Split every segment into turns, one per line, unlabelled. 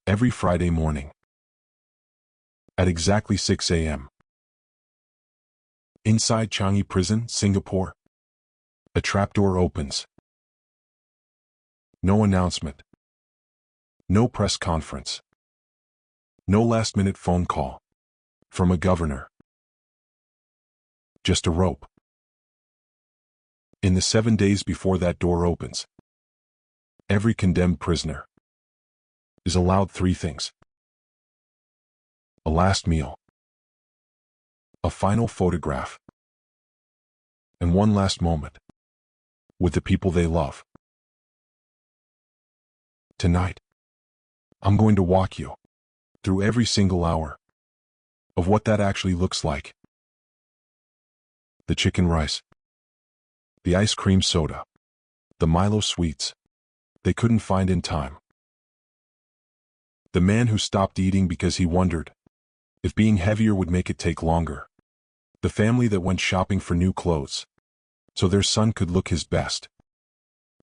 every Friday morning. At exactly 6 a.m. Inside Changi Prison, Singapore, a trapdoor opens. No announcement. No press conference. No last-minute phone call from a governor. Just a rope. In the 7 days before that door opens, every condemned prisoner is allowed 3 things: a last meal, a final photograph, and one last moment with the people they love. Tonight, I'm going to walk you through every single hour of what that actually looks like. The chicken rice, the ice cream soda, the Milo sweets they couldn't find in time. The man who stopped eating because he wondered if being heavier would make it take longer. The family that went shopping for new clothes so their son could look his best.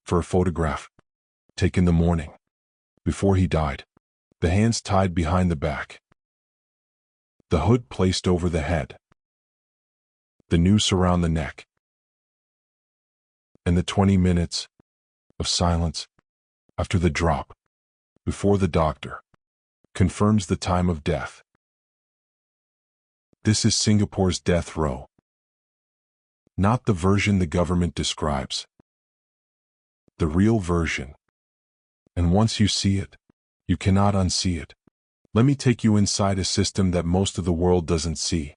For a photograph taken the morning before he died, the hands tied behind the back, the hood placed over the head, the noose around the neck, and the 20 minutes of silence after the drop, before the doctor confirms the time of death. This is Singapore's death row. Not the version the government describes. The real version. And once you see it, you cannot unsee it. Let me take you inside a system that most of the world doesn't see.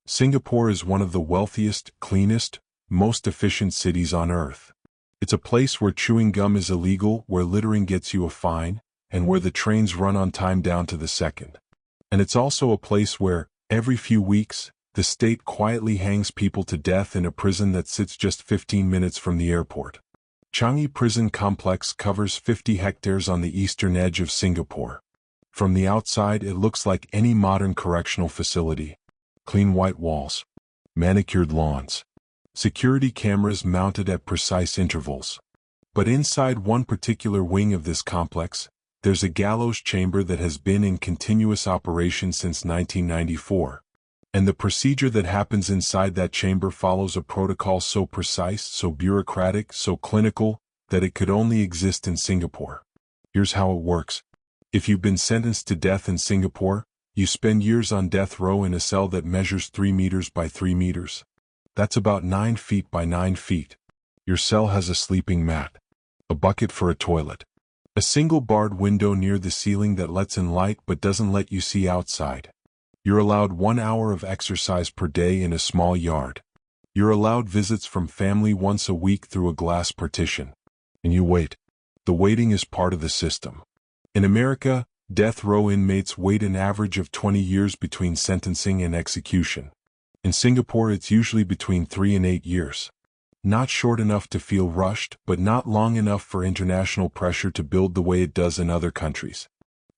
Singapore is one of the wealthiest, cleanest, most efficient cities on earth. It's a place where chewing gum is illegal, where littering gets you a fine, and where the trains run on time down to the second. And it's also a place where, every few weeks, the state quietly hangs people to death in a prison that sits just 15 minutes from the airport. Changi Prison Complex covers 50 hectares on the eastern edge of Singapore. From the outside, it looks like any modern correctional facility. Clean white walls, manicured lawns, security cameras mounted at precise intervals. But inside one particular wing of this complex, there's a gallows chamber that has been in continuous operation since 1994. And the procedure that happens inside that chamber follows a protocol so precise, so bureaucratic, so clinical, that it could only exist in Singapore. Here's how it works. If you've been sentenced to death in Singapore, you spend years on death row in a cell that measures 3 meters by 3 meters. That's about 9 feet by 9 feet. Your cell has a sleeping mat, a bucket for a toilet, a single barred window near the ceiling that lets in light but doesn't let you see outside. You're allowed 1 hour of exercise per day in a small yard. You're allowed visits from family once a week through a glass partition. And you wait. The waiting is part of the system. In America, death row inmates wait an average of 20 years between sentencing and execution. In Singapore, it's usually between 3 and 8 years. Not short enough to feel rushed, but not long enough for international pressure to build the way it does in other countries.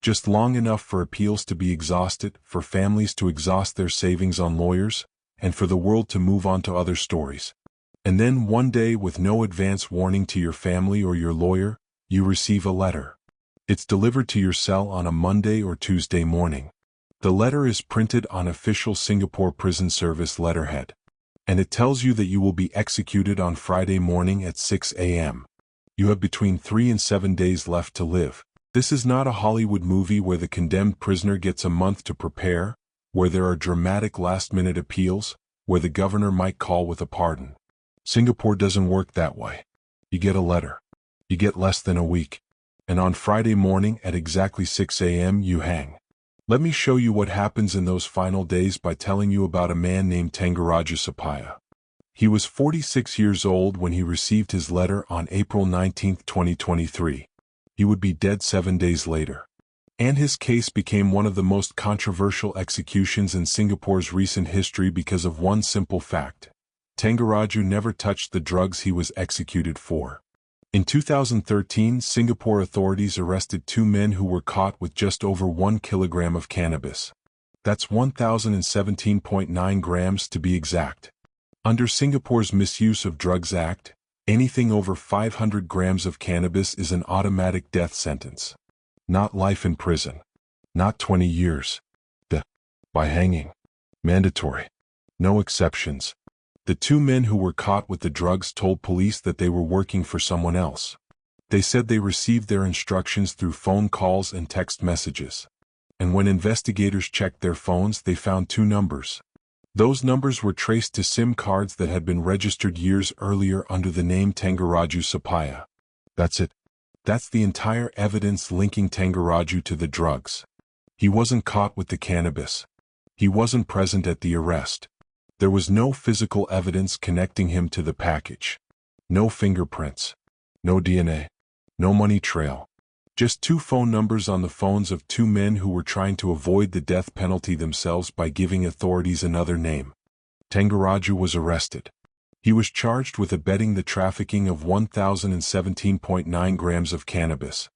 Just long enough for appeals to be exhausted, for families to exhaust their savings on lawyers, and for the world to move on to other stories. And then one day, with no advance warning to your family or your lawyer, you receive a letter. It's delivered to your cell on a Monday or Tuesday morning. The letter is printed on official Singapore Prison Service letterhead, and it tells you that you will be executed on Friday morning at 6 a.m. You have between 3 and 7 days left to live. This is not a Hollywood movie where the condemned prisoner gets a month to prepare, where there are dramatic last-minute appeals, where the governor might call with a pardon. Singapore doesn't work that way. You get a letter. You get less than a week. And on Friday morning at exactly 6 a.m. you hang. Let me show you what happens in those final days by telling you about a man named Tangaraju. He was 46 years old when he received his letter on April 19, 2023. He would be dead 7 days later. And his case became one of the most controversial executions in Singapore's recent history because of one simple fact. Tangaraju never touched the drugs he was executed for. In 2013, Singapore authorities arrested 2 men who were caught with just over 1 kilogram of cannabis. That's 1,017.9 grams to be exact. Under Singapore's Misuse of Drugs Act, anything over 500 grams of cannabis is an automatic death sentence. Not life in prison. Not 20 years. By hanging. Mandatory. No exceptions. The two men who were caught with the drugs told police that they were working for someone else. They said they received their instructions through phone calls and text messages. And when investigators checked their phones, they found two numbers. Those numbers were traced to SIM cards that had been registered years earlier under the name Tangaraju Sapaya. That's it. That's the entire evidence linking Tangaraju to the drugs. He wasn't caught with the cannabis. He wasn't present at the arrest. There was no physical evidence connecting him to the package. No fingerprints. No DNA. No money trail. Just two phone numbers on the phones of two men who were trying to avoid the death penalty themselves by giving authorities another name. Tangaraju was arrested. He was charged with abetting the trafficking of 1,017.9 grams of cannabis.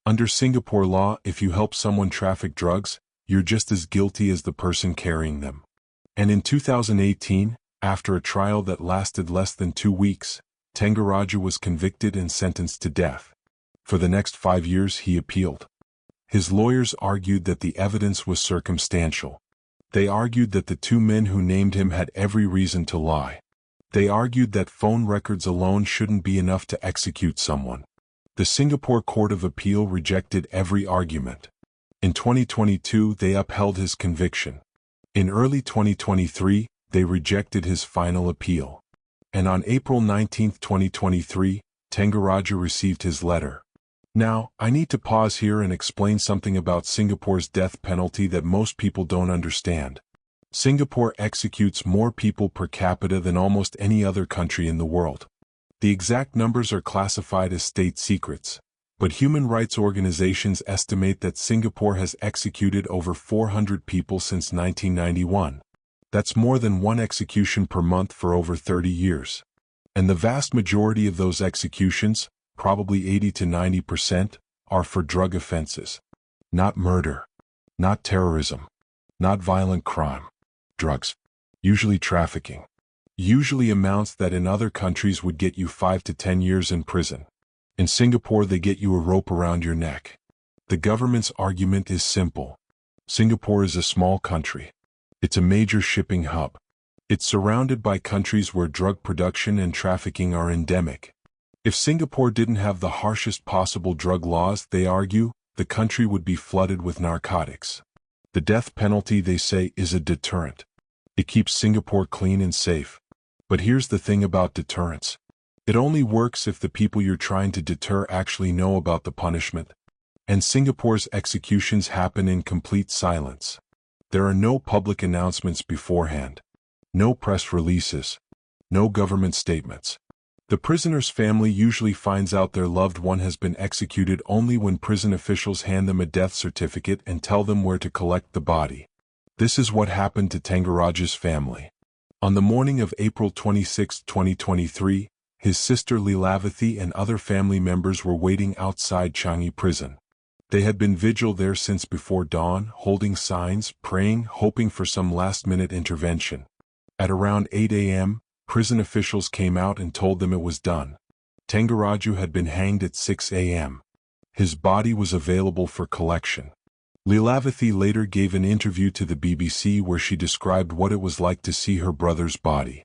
Under Singapore law, if you help someone traffic drugs, you're just as guilty as the person carrying them. And in 2018, after a trial that lasted less than 2 weeks, Tangaraju was convicted and sentenced to death. For the next 5 years he appealed. His lawyers argued that the evidence was circumstantial. They argued that the two men who named him had every reason to lie. They argued that phone records alone shouldn't be enough to execute someone. The Singapore Court of Appeal rejected every argument. In 2022, they upheld his conviction. In early 2023, they rejected his final appeal. And on April 19, 2023, Tangaraju received his letter. Now, I need to pause here and explain something about Singapore's death penalty that most people don't understand. Singapore executes more people per capita than almost any other country in the world. The exact numbers are classified as state secrets, but human rights organizations estimate that Singapore has executed over 400 people since 1991. That's more than one execution per month for over 30 years. And the vast majority of those executions, probably 80 to 90%, are for drug offenses. Not murder. Not terrorism. Not violent crime. Drugs. Usually trafficking. Usually amounts that in other countries would get you 5 to 10 years in prison. In Singapore they get you a rope around your neck. The government's argument is simple. Singapore is a small country. It's a major shipping hub. It's surrounded by countries where drug production and trafficking are endemic. If Singapore didn't have the harshest possible drug laws, they argue, the country would be flooded with narcotics. The death penalty, they say, is a deterrent. It keeps Singapore clean and safe. But here's the thing about deterrence. It only works if the people you're trying to deter actually know about the punishment. And Singapore's executions happen in complete silence. There are no public announcements beforehand. No press releases. No government statements. The prisoner's family usually finds out their loved one has been executed only when prison officials hand them a death certificate and tell them where to collect the body. This is what happened to Tangaraju's family. On the morning of April 26, 2023, his sister Leelavathi and other family members were waiting outside Changi prison. They had been vigil there since before dawn, holding signs, praying, hoping for some last-minute intervention. At around 8 a.m., prison officials came out and told them it was done. Tangaraju had been hanged at 6 a.m. His body was available for collection. Leelavathi later gave an interview to the BBC where she described what it was like to see her brother's body.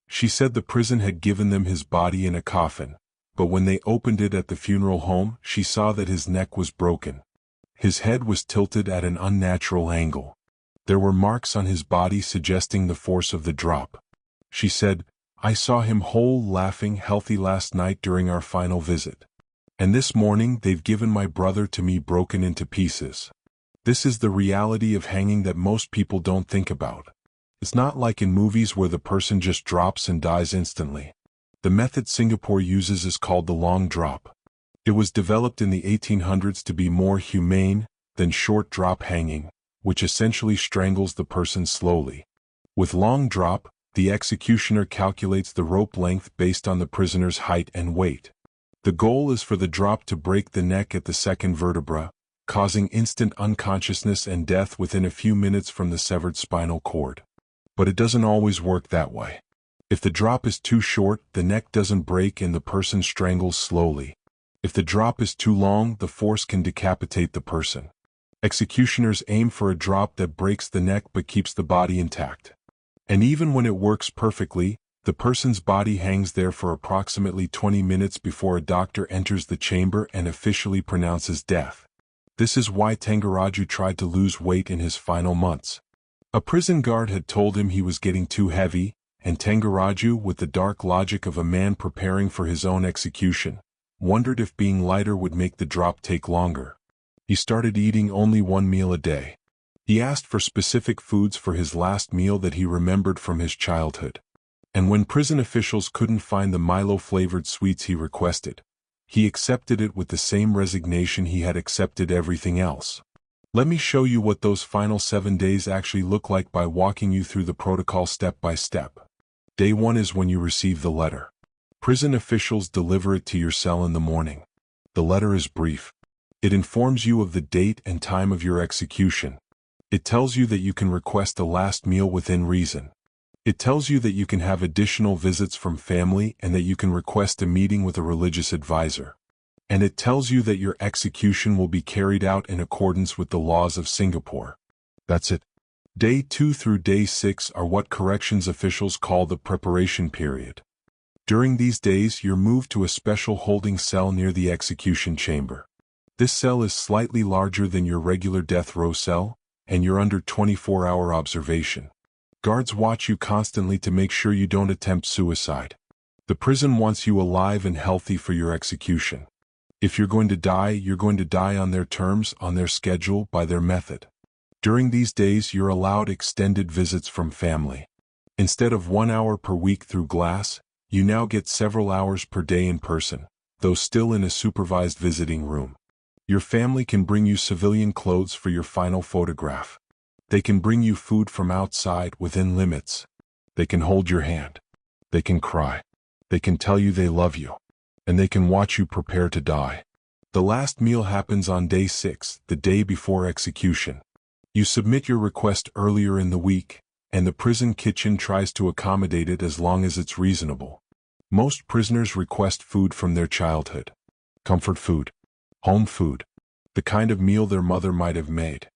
She said the prison had given them his body in a coffin, but when they opened it at the funeral home, she saw that his neck was broken. His head was tilted at an unnatural angle. There were marks on his body suggesting the force of the drop. She said, "I saw him whole, laughing, healthy last night during our final visit. And this morning they've given my brother to me broken into pieces." This is the reality of hanging that most people don't think about. It's not like in movies where the person just drops and dies instantly. The method Singapore uses is called the long drop. It was developed in the 1800s to be more humane than short drop hanging, which essentially strangles the person slowly. With long drop, the executioner calculates the rope length based on the prisoner's height and weight. The goal is for the drop to break the neck at the second vertebra, causing instant unconsciousness and death within a few minutes from the severed spinal cord. But it doesn't always work that way. If the drop is too short, the neck doesn't break and the person strangles slowly. If the drop is too long, the force can decapitate the person. Executioners aim for a drop that breaks the neck but keeps the body intact. And even when it works perfectly, the person's body hangs there for approximately 20 minutes before a doctor enters the chamber and officially pronounces death. This is why Tangaraju tried to lose weight in his final months. A prison guard had told him he was getting too heavy, and Tangaraju, with the dark logic of a man preparing for his own execution, wondered if being lighter would make the drop take longer. He started eating only one meal a day. He asked for specific foods for his last meal that he remembered from his childhood. And when prison officials couldn't find the Milo-flavored sweets he requested, he accepted it with the same resignation he had accepted everything else. Let me show you what those final 7 days actually look like by walking you through the protocol step by step. Day 1 is when you receive the letter. Prison officials deliver it to your cell in the morning. The letter is brief. It informs you of the date and time of your execution. It tells you that you can request a last meal within reason. It tells you that you can have additional visits from family and that you can request a meeting with a religious advisor. And it tells you that your execution will be carried out in accordance with the laws of Singapore. That's it. Day 2 through day 6 are what corrections officials call the preparation period. During these days, you're moved to a special holding cell near the execution chamber. This cell is slightly larger than your regular death row cell, and you're under 24-hour observation. Guards watch you constantly to make sure you don't attempt suicide. The prison wants you alive and healthy for your execution. If you're going to die on their terms, on their schedule, by their method. During these days, you're allowed extended visits from family. Instead of 1 hour per week through glass, you now get several hours per day in person, though still in a supervised visiting room. Your family can bring you civilian clothes for your final photograph. They can bring you food from outside within limits. They can hold your hand. They can cry. They can tell you they love you. And they can watch you prepare to die. The last meal happens on day 6, the day before execution. You submit your request earlier in the week, and the prison kitchen tries to accommodate it as long as it's reasonable. Most prisoners request food from their childhood. Comfort food. Home food. The kind of meal their mother might have made.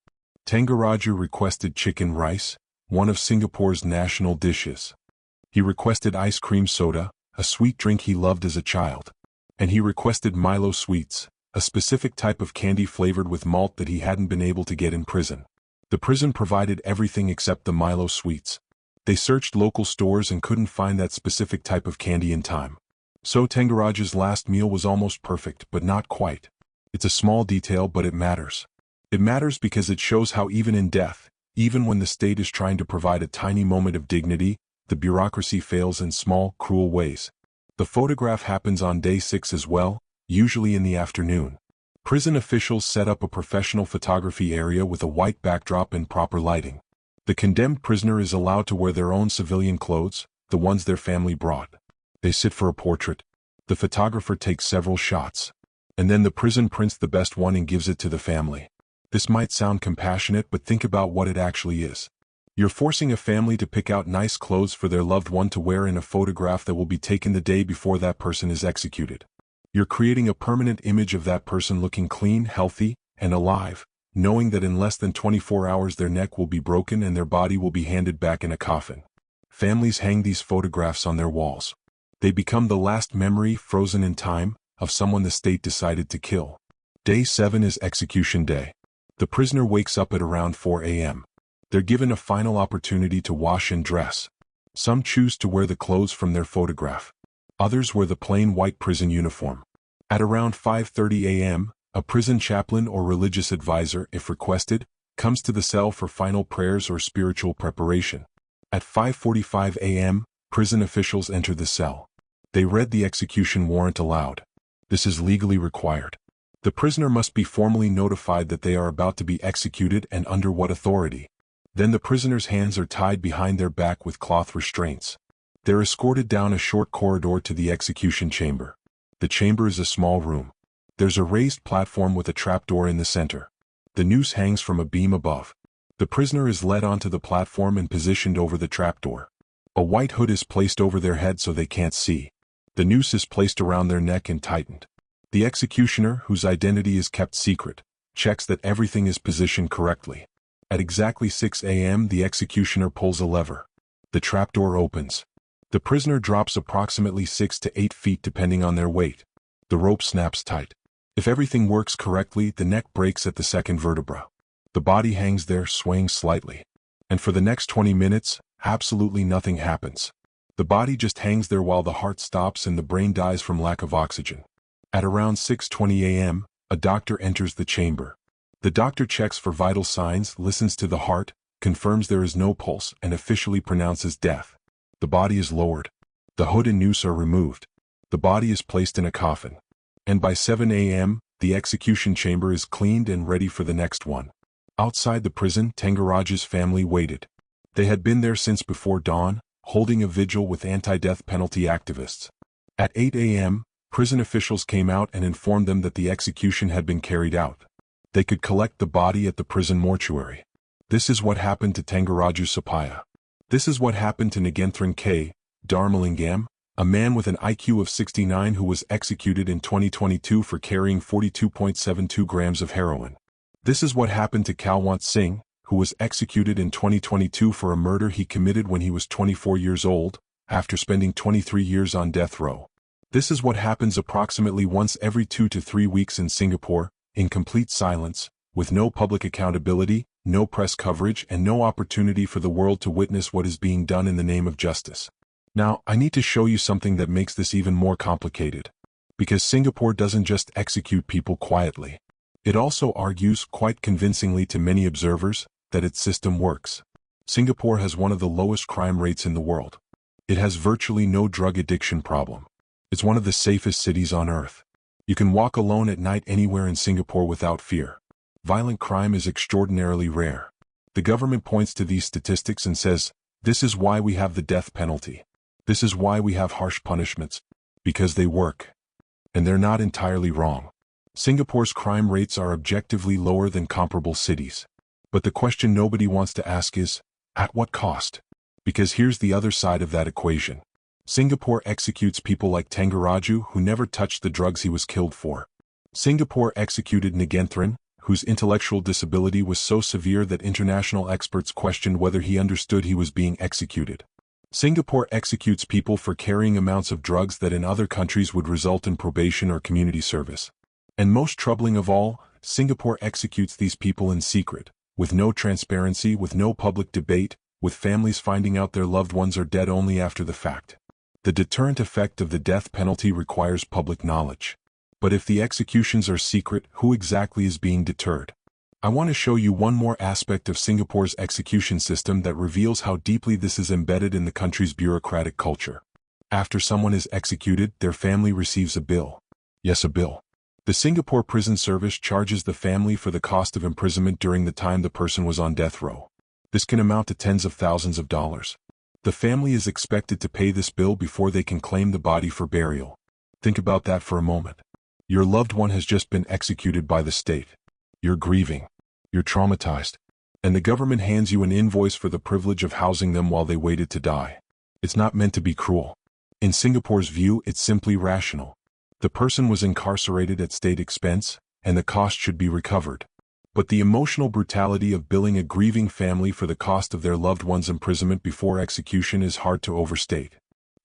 Tangaraju requested chicken rice, one of Singapore's national dishes. He requested ice cream soda, a sweet drink he loved as a child. And he requested Milo sweets, a specific type of candy flavored with malt that he hadn't been able to get in prison. The prison provided everything except the Milo sweets. They searched local stores and couldn't find that specific type of candy in time. So Tangaraju's last meal was almost perfect, but not quite. It's a small detail, but it matters. It matters because it shows how even in death, even when the state is trying to provide a tiny moment of dignity, the bureaucracy fails in small, cruel ways. The photograph happens on day 6 as well, usually in the afternoon. Prison officials set up a professional photography area with a white backdrop and proper lighting. The condemned prisoner is allowed to wear their own civilian clothes, the ones their family brought. They sit for a portrait. The photographer takes several shots. And then the prison prints the best one and gives it to the family. This might sound compassionate, but think about what it actually is. You're forcing a family to pick out nice clothes for their loved one to wear in a photograph that will be taken the day before that person is executed. You're creating a permanent image of that person looking clean, healthy, and alive, knowing that in less than 24 hours their neck will be broken and their body will be handed back in a coffin. Families hang these photographs on their walls. They become the last memory, frozen in time, of someone the state decided to kill. Day 7 is execution day. The prisoner wakes up at around 4 a.m. They're given a final opportunity to wash and dress. Some choose to wear the clothes from their photograph. Others wear the plain white prison uniform. At around 5:30 a.m., a prison chaplain or religious advisor, if requested, comes to the cell for final prayers or spiritual preparation. At 5:45 a.m., prison officials enter the cell. They read the execution warrant aloud. This is legally required. The prisoner must be formally notified that they are about to be executed and under what authority. Then the prisoner's hands are tied behind their back with cloth restraints. They're escorted down a short corridor to the execution chamber. The chamber is a small room. There's a raised platform with a trapdoor in the center. The noose hangs from a beam above. The prisoner is led onto the platform and positioned over the trapdoor. A white hood is placed over their head so they can't see. The noose is placed around their neck and tightened. The executioner, whose identity is kept secret, checks that everything is positioned correctly. At exactly 6 a.m. the executioner pulls a lever. The trapdoor opens. The prisoner drops approximately 6 to 8 feet depending on their weight. The rope snaps tight. If everything works correctly, the neck breaks at the second vertebra. The body hangs there, swaying slightly. And for the next 20 minutes, absolutely nothing happens. The body just hangs there while the heart stops and the brain dies from lack of oxygen. At around 6:20 a.m., a doctor enters the chamber. The doctor checks for vital signs, listens to the heart, confirms there is no pulse, and officially pronounces death. The body is lowered. The hood and noose are removed. The body is placed in a coffin. And by 7 a.m., the execution chamber is cleaned and ready for the next one. Outside the prison, Tangaraju's family waited. They had been there since before dawn, holding a vigil with anti-death penalty activists. At 8 a.m., prison officials came out and informed them that the execution had been carried out. They could collect the body at the prison mortuary. This is what happened to Tangaraju Sapaya. This is what happened to Nagenthran K. Dharmalingam, a man with an IQ of 69 who was executed in 2022 for carrying 42.72 grams of heroin. This is what happened to Kalwant Singh, who was executed in 2022 for a murder he committed when he was 24 years old, after spending 23 years on death row. This is what happens approximately once every 2 to 3 weeks in Singapore, in complete silence, with no public accountability, no press coverage, and no opportunity for the world to witness what is being done in the name of justice. Now, I need to show you something that makes this even more complicated. Because Singapore doesn't just execute people quietly. It also argues, quite convincingly to many observers, that its system works. Singapore has one of the lowest crime rates in the world. It has virtually no drug addiction problem. It's one of the safest cities on earth. You can walk alone at night anywhere in Singapore without fear. Violent crime is extraordinarily rare. The government points to these statistics and says, this is why we have the death penalty. This is why we have harsh punishments. Because they work. And they're not entirely wrong. Singapore's crime rates are objectively lower than comparable cities. But the question nobody wants to ask is, at what cost? Because here's the other side of that equation. Singapore executes people like Tangaraju who never touched the drugs he was killed for. Singapore executed Nagenthran, whose intellectual disability was so severe that international experts questioned whether he understood he was being executed. Singapore executes people for carrying amounts of drugs that in other countries would result in probation or community service. And most troubling of all, Singapore executes these people in secret, with no transparency, with no public debate, with families finding out their loved ones are dead only after the fact. The deterrent effect of the death penalty requires public knowledge. But if the executions are secret, who exactly is being deterred? I want to show you one more aspect of Singapore's execution system that reveals how deeply this is embedded in the country's bureaucratic culture. After someone is executed, their family receives a bill. Yes, a bill. The Singapore Prison Service charges the family for the cost of imprisonment during the time the person was on death row. This can amount to tens of thousands of dollars. The family is expected to pay this bill before they can claim the body for burial. Think about that for a moment. Your loved one has just been executed by the state. You're grieving. You're traumatized. And the government hands you an invoice for the privilege of housing them while they waited to die. It's not meant to be cruel. In Singapore's view, it's simply rational. The person was incarcerated at state expense, and the cost should be recovered. But the emotional brutality of billing a grieving family for the cost of their loved one's imprisonment before execution is hard to overstate.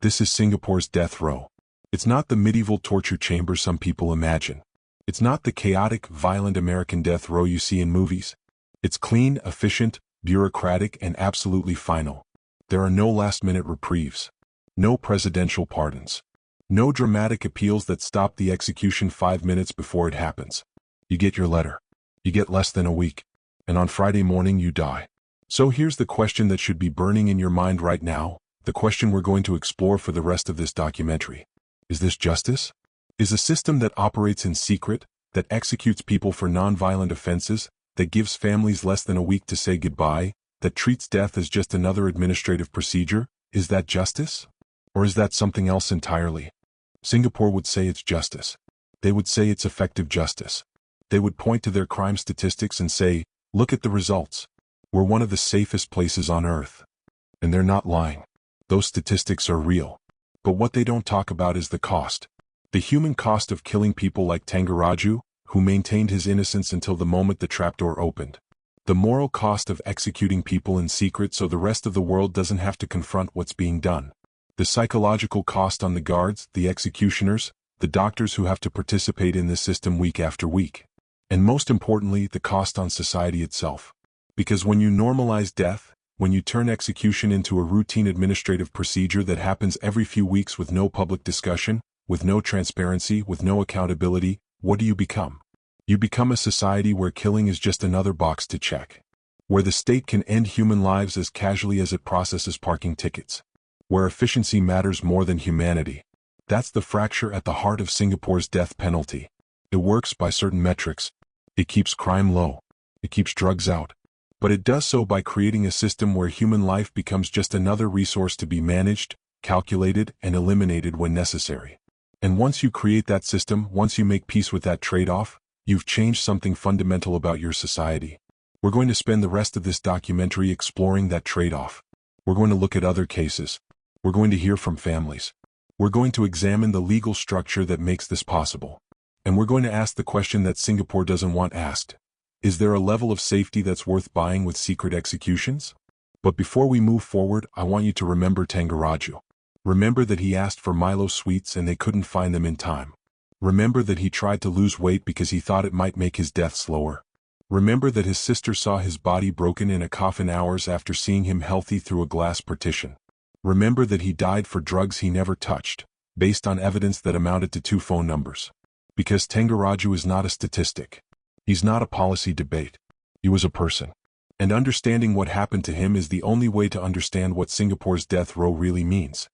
This is Singapore's death row. It's not the medieval torture chamber some people imagine. It's not the chaotic, violent American death row you see in movies. It's clean, efficient, bureaucratic, and absolutely final. There are no last-minute reprieves. No presidential pardons. No dramatic appeals that stop the execution 5 minutes before it happens. You get your letter. You get less than a week. And on Friday morning you die. So here's the question that should be burning in your mind right now, the question we're going to explore for the rest of this documentary. Is this justice? Is a system that operates in secret, that executes people for non-violent offenses, that gives families less than a week to say goodbye, that treats death as just another administrative procedure, is that justice? Or is that something else entirely? Singapore would say it's justice. They would say it's effective justice. They would point to their crime statistics and say, look at the results. We're one of the safest places on earth. And they're not lying. Those statistics are real. But what they don't talk about is the cost. The human cost of killing people like Tangaraju, who maintained his innocence until the moment the trapdoor opened. The moral cost of executing people in secret so the rest of the world doesn't have to confront what's being done. The psychological cost on the guards, the executioners, the doctors who have to participate in this system week after week. And most importantly, the cost on society itself. Because when you normalize death, when you turn execution into a routine administrative procedure that happens every few weeks with no public discussion, with no transparency, with no accountability, what do you become? You become a society where killing is just another box to check. Where the state can end human lives as casually as it processes parking tickets. Where efficiency matters more than humanity. That's the fracture at the heart of Singapore's death penalty. It works by certain metrics. It keeps crime low. It keeps drugs out. But it does so by creating a system where human life becomes just another resource to be managed, calculated, and eliminated when necessary. And once you create that system, once you make peace with that trade-off, you've changed something fundamental about your society. We're going to spend the rest of this documentary exploring that trade-off. We're going to look at other cases. We're going to hear from families. We're going to examine the legal structure that makes this possible. And we're going to ask the question that Singapore doesn't want asked. Is there a level of safety that's worth buying with secret executions? But before we move forward, I want you to remember Tangaraju. Remember that he asked for Milo sweets and they couldn't find them in time. Remember that he tried to lose weight because he thought it might make his death slower. Remember that his sister saw his body broken in a coffin hours after seeing him healthy through a glass partition. Remember that he died for drugs he never touched, based on evidence that amounted to 2 phone numbers. Because Tangaraju is not a statistic. He's not a policy debate. He was a person. And understanding what happened to him is the only way to understand what Singapore's death row really means.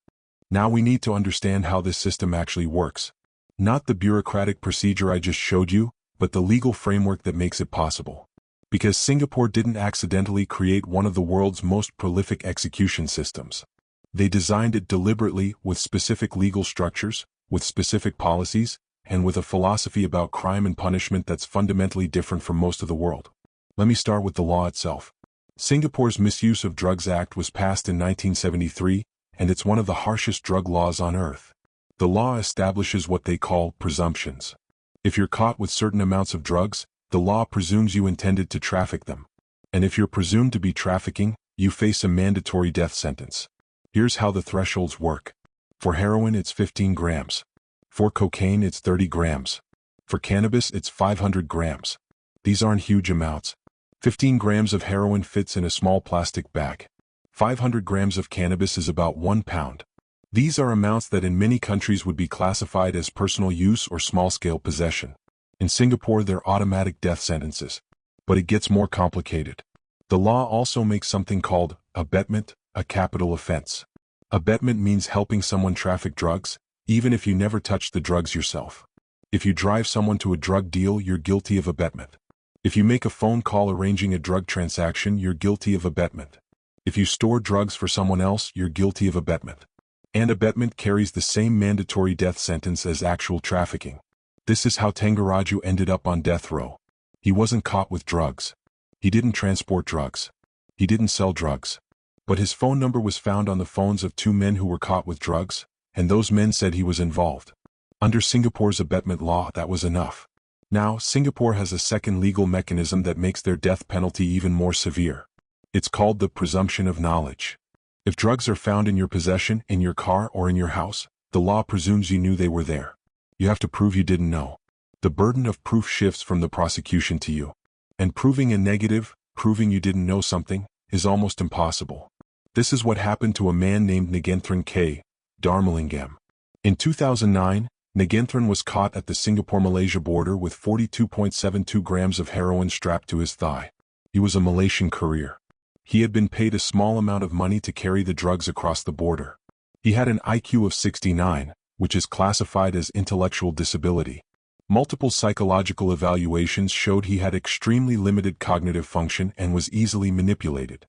Now we need to understand how this system actually works. Not the bureaucratic procedure I just showed you, but the legal framework that makes it possible. Because Singapore didn't accidentally create one of the world's most prolific execution systems. They designed it deliberately with specific legal structures, with specific policies, and with a philosophy about crime and punishment that's fundamentally different from most of the world. Let me start with the law itself. Singapore's Misuse of Drugs Act was passed in 1973, and it's one of the harshest drug laws on earth. The law establishes what they call presumptions. If you're caught with certain amounts of drugs, the law presumes you intended to traffic them. And if you're presumed to be trafficking, you face a mandatory death sentence. Here's how the thresholds work. For heroin, it's 15 grams. For cocaine, it's 30 grams. For cannabis, it's 500 grams. These aren't huge amounts. 15 grams of heroin fits in a small plastic bag. 500 grams of cannabis is about 1 pound. These are amounts that in many countries would be classified as personal use or small-scale possession. In Singapore, they're automatic death sentences. But it gets more complicated. The law also makes something called abetment a capital offense. Abetment means helping someone traffic drugs, even if you never touch the drugs yourself. If you drive someone to a drug deal, you're guilty of abetment. If you make a phone call arranging a drug transaction, you're guilty of abetment. If you store drugs for someone else, you're guilty of abetment. And abetment carries the same mandatory death sentence as actual trafficking. This is how Tangaraju ended up on death row. He wasn't caught with drugs. He didn't transport drugs. He didn't sell drugs. But his phone number was found on the phones of 2 men who were caught with drugs, and those men said he was involved. Under Singapore's abetment law, that was enough. Now, Singapore has a second legal mechanism that makes their death penalty even more severe. It's called the presumption of knowledge. If drugs are found in your possession, in your car, or in your house, the law presumes you knew they were there. You have to prove you didn't know. The burden of proof shifts from the prosecution to you. And proving a negative, proving you didn't know something, is almost impossible. This is what happened to a man named Negentran K. Darmalingam. In 2009, Negentran was caught at the Singapore-Malaysia border with 42.72 grams of heroin strapped to his thigh. He was a Malaysian courier. He had been paid a small amount of money to carry the drugs across the border. He had an IQ of 69, which is classified as intellectual disability. Multiple psychological evaluations showed he had extremely limited cognitive function and was easily manipulated.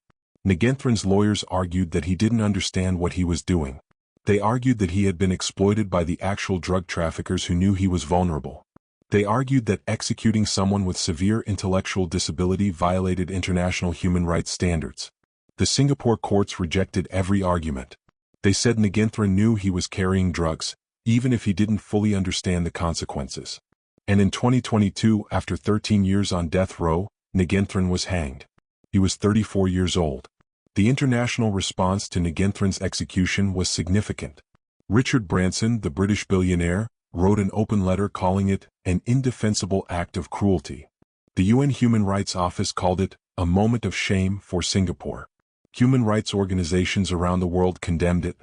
Negentran's lawyers argued that he didn't understand what he was doing. They argued that he had been exploited by the actual drug traffickers who knew he was vulnerable. They argued that executing someone with severe intellectual disability violated international human rights standards. The Singapore courts rejected every argument. They said Negentran knew he was carrying drugs, even if he didn't fully understand the consequences. And in 2022, after 13 years on death row, Nguyen was hanged. He was 34 years old. The international response to Nguyen's execution was significant. Richard Branson, the British billionaire, wrote an open letter calling it an indefensible act of cruelty. The UN Human Rights Office called it a moment of shame for Singapore. Human rights organizations around the world condemned it.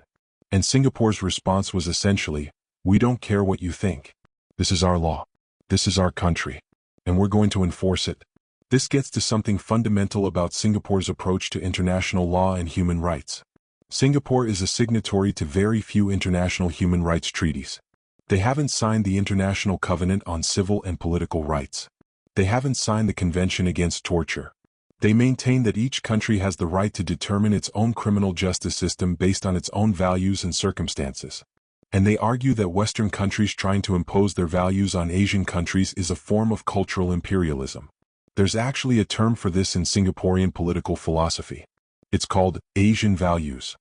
And Singapore's response was essentially, we don't care what you think. This is our law. This is our country. And we're going to enforce it. This gets to something fundamental about Singapore's approach to international law and human rights. Singapore is a signatory to very few international human rights treaties. They haven't signed the International Covenant on Civil and Political Rights. They haven't signed the Convention Against Torture. They maintain that each country has the right to determine its own criminal justice system based on its own values and circumstances. And they argue that Western countries trying to impose their values on Asian countries is a form of cultural imperialism. There's actually a term for this in Singaporean political philosophy. It's called Asian values.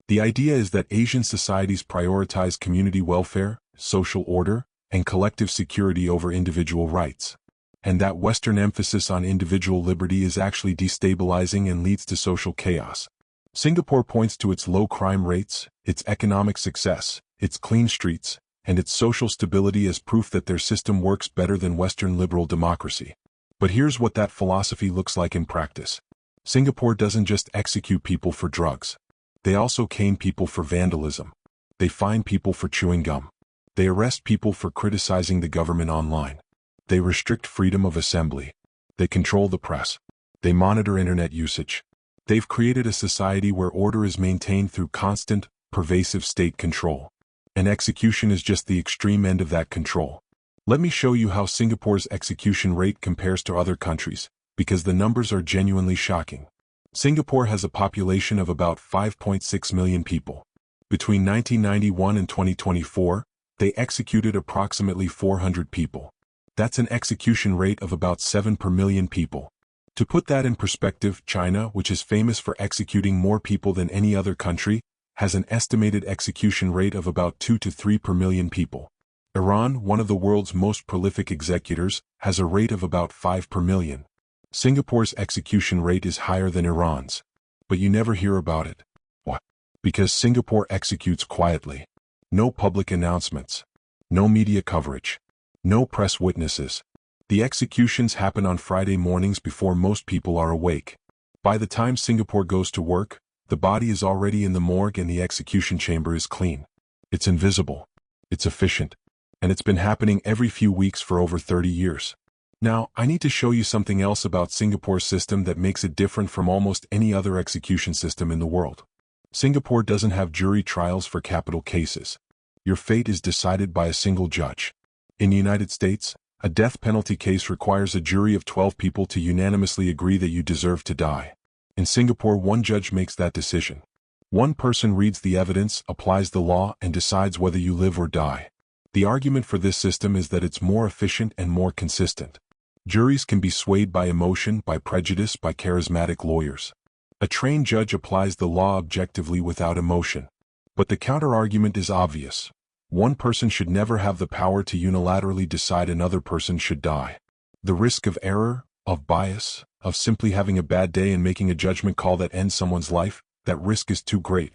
The idea is that Asian societies prioritize community welfare, social order, and collective security over individual rights. And that Western emphasis on individual liberty is actually destabilizing and leads to social chaos. Singapore points to its low crime rates, its economic success, its clean streets, and its social stability as proof that their system works better than Western liberal democracy. But here's what that philosophy looks like in practice. Singapore doesn't just execute people for drugs. They also cane people for vandalism. They fine people for chewing gum. They arrest people for criticizing the government online. They restrict freedom of assembly. They control the press. They monitor internet usage. They've created a society where order is maintained through constant, pervasive state control. And execution is just the extreme end of that control. Let me show you how Singapore's execution rate compares to other countries, because the numbers are genuinely shocking. Singapore has a population of about 5.6 million people. Between 1991 and 2024, they executed approximately 400 people. That's an execution rate of about 7 per million people. To put that in perspective, China, which is famous for executing more people than any other country, has an estimated execution rate of about 2 to 3 per million people. Iran, one of the world's most prolific executors, has a rate of about 5 per million. Singapore's execution rate is higher than Iran's. But you never hear about it. Why? Because Singapore executes quietly. No public announcements. No media coverage. No press witnesses. The executions happen on Friday mornings before most people are awake. By the time Singapore goes to work, the body is already in the morgue and the execution chamber is clean. It's invisible. It's efficient. And it's been happening every few weeks for over 30 years. Now, I need to show you something else about Singapore's system that makes it different from almost any other execution system in the world. Singapore doesn't have jury trials for capital cases. Your fate is decided by a single judge. In the United States, a death penalty case requires a jury of 12 people to unanimously agree that you deserve to die. In Singapore, one judge makes that decision. One person reads the evidence, applies the law, and decides whether you live or die. The argument for this system is that it's more efficient and more consistent. Juries can be swayed by emotion, by prejudice, by charismatic lawyers. A trained judge applies the law objectively without emotion. But the counter-argument is obvious. One person should never have the power to unilaterally decide another person should die. The risk of error, of bias, of simply having a bad day and making a judgment call that ends someone's life, that risk is too great.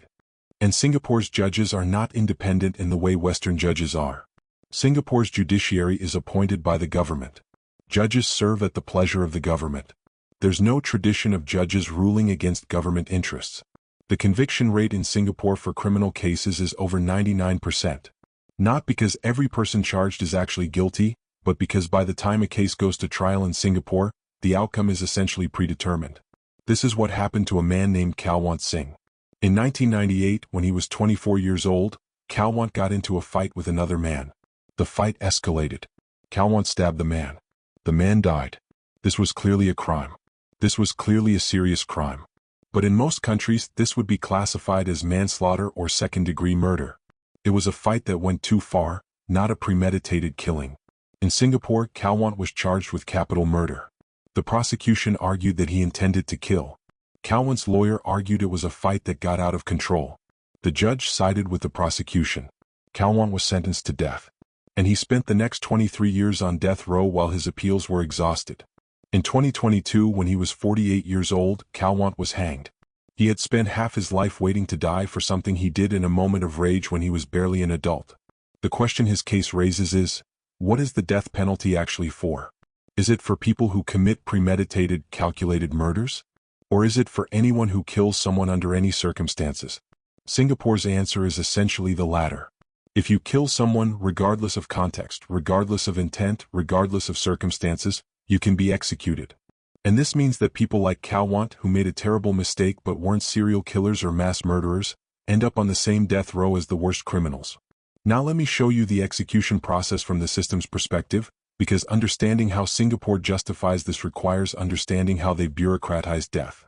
And Singapore's judges are not independent in the way Western judges are. Singapore's judiciary is appointed by the government. Judges serve at the pleasure of the government. There's no tradition of judges ruling against government interests. The conviction rate in Singapore for criminal cases is over 99%. Not because every person charged is actually guilty, but because by the time a case goes to trial in Singapore, the outcome is essentially predetermined. This is what happened to a man named Kalwant Singh. In 1998, when he was 24 years old, Kalwant got into a fight with another man. The fight escalated. Kalwant stabbed the man. The man died. This was clearly a crime. This was clearly a serious crime. But in most countries, this would be classified as manslaughter or second-degree murder. It was a fight that went too far, not a premeditated killing. In Singapore, Kalwant was charged with capital murder. The prosecution argued that he intended to kill. Kalwant's lawyer argued it was a fight that got out of control. The judge sided with the prosecution. Kalwant was sentenced to death. And he spent the next 23 years on death row while his appeals were exhausted. In 2022, when he was 48 years old, Kalwant was hanged. He had spent half his life waiting to die for something he did in a moment of rage when he was barely an adult. The question his case raises is, what is the death penalty actually for? Is it for people who commit premeditated, calculated murders? Or is it for anyone who kills someone under any circumstances? Singapore's answer is essentially the latter. If you kill someone, regardless of context, regardless of intent, regardless of circumstances, you can be executed. And this means that people like Kalwant, who made a terrible mistake but weren't serial killers or mass murderers, end up on the same death row as the worst criminals. Now let me show you the execution process from the system's perspective, because understanding how Singapore justifies this requires understanding how they've bureaucratized death.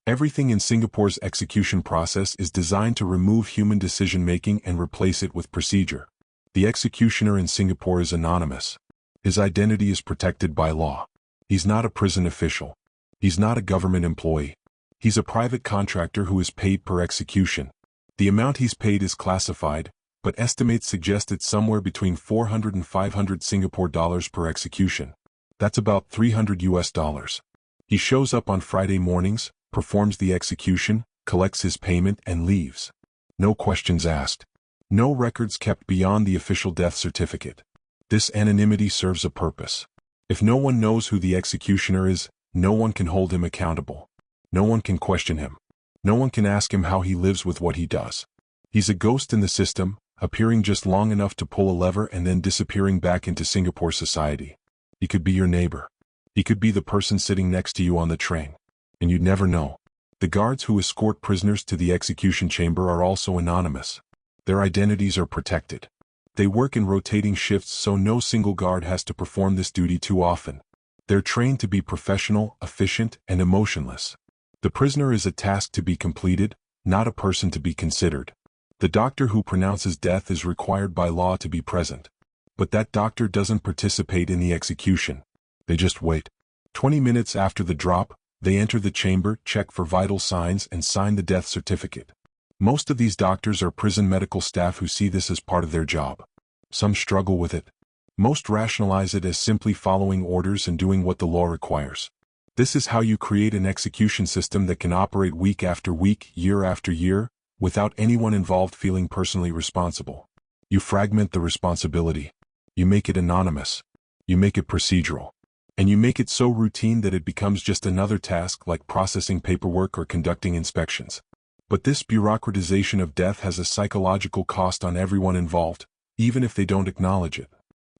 Everything in Singapore's execution process is designed to remove human decision-making and replace it with procedure. The executioner in Singapore is anonymous. His identity is protected by law. He's not a prison official. He's not a government employee. He's a private contractor who is paid per execution. The amount he's paid is classified, but estimates suggest it's somewhere between 400 and 500 Singapore dollars per execution. That's about $300. He shows up on Friday mornings, performs the execution, collects his payment, and leaves. No questions asked. No records kept beyond the official death certificate. This anonymity serves a purpose. If no one knows who the executioner is, no one can hold him accountable. No one can question him. No one can ask him how he lives with what he does. He's a ghost in the system, appearing just long enough to pull a lever and then disappearing back into Singapore society. He could be your neighbor. He could be the person sitting next to you on the train. And you'd never know. The guards who escort prisoners to the execution chamber are also anonymous. Their identities are protected. They work in rotating shifts so no single guard has to perform this duty too often. They're trained to be professional, efficient, and emotionless. The prisoner is a task to be completed, not a person to be considered. The doctor who pronounces death is required by law to be present. But that doctor doesn't participate in the execution. They just wait. 20 minutes after the drop, they enter the chamber, check for vital signs, and sign the death certificate. Most of these doctors are prison medical staff who see this as part of their job. Some struggle with it. Most rationalize it as simply following orders and doing what the law requires. This is how you create an execution system that can operate week after week, year after year, without anyone involved feeling personally responsible. You fragment the responsibility. You make it anonymous. You make it procedural. And you make it so routine that it becomes just another task like processing paperwork or conducting inspections. But this bureaucratization of death has a psychological cost on everyone involved, even if they don't acknowledge it.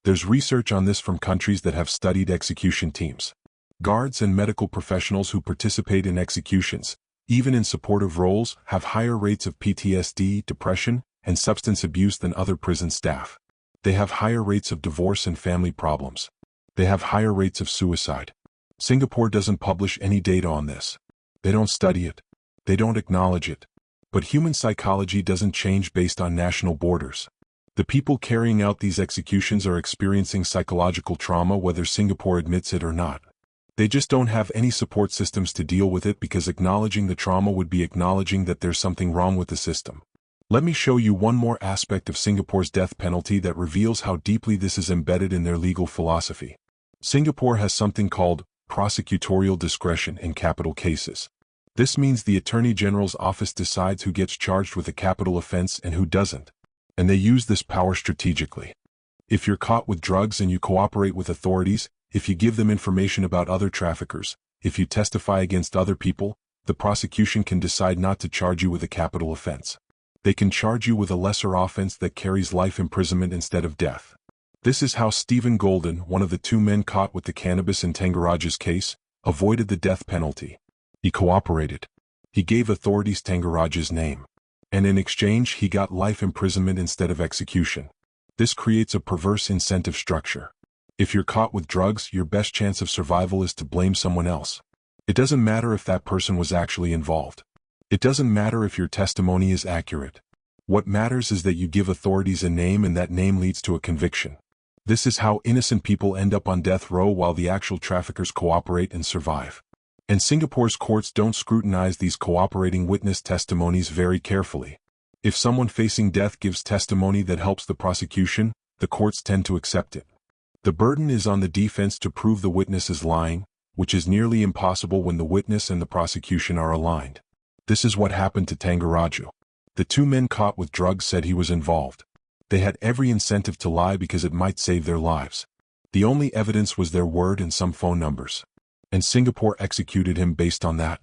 There's research on this from countries that have studied execution teams. Guards and medical professionals who participate in executions, even in supportive roles, have higher rates of PTSD, depression, and substance abuse than other prison staff. They have higher rates of divorce and family problems. They have higher rates of suicide. Singapore doesn't publish any data on this. They don't study it. They don't acknowledge it. But human psychology doesn't change based on national borders. The people carrying out these executions are experiencing psychological trauma whether Singapore admits it or not. They just don't have any support systems to deal with it because acknowledging the trauma would be acknowledging that there's something wrong with the system. Let me show you one more aspect of Singapore's death penalty that reveals how deeply this is embedded in their legal philosophy. Singapore has something called prosecutorial discretion in capital cases. This means the Attorney General's office decides who gets charged with a capital offense and who doesn't. And they use this power strategically. If you're caught with drugs and you cooperate with authorities, if you give them information about other traffickers, if you testify against other people, the prosecution can decide not to charge you with a capital offense. They can charge you with a lesser offense that carries life imprisonment instead of death. This is how Stephen Golden, one of the two men caught with the cannabis in Tangaraju's case, avoided the death penalty. He cooperated. He gave authorities Tangaraju's name. And in exchange he got life imprisonment instead of execution. This creates a perverse incentive structure. If you're caught with drugs, your best chance of survival is to blame someone else. It doesn't matter if that person was actually involved. It doesn't matter if your testimony is accurate. What matters is that you give authorities a name and that name leads to a conviction. This is how innocent people end up on death row while the actual traffickers cooperate and survive. And Singapore's courts don't scrutinize these cooperating witness testimonies very carefully. If someone facing death gives testimony that helps the prosecution, the courts tend to accept it. The burden is on the defense to prove the witness is lying, which is nearly impossible when the witness and the prosecution are aligned. This is what happened to Tangaraju. The two men caught with drugs said he was involved. They had every incentive to lie because it might save their lives. The only evidence was their word and some phone numbers. And Singapore executed him based on that.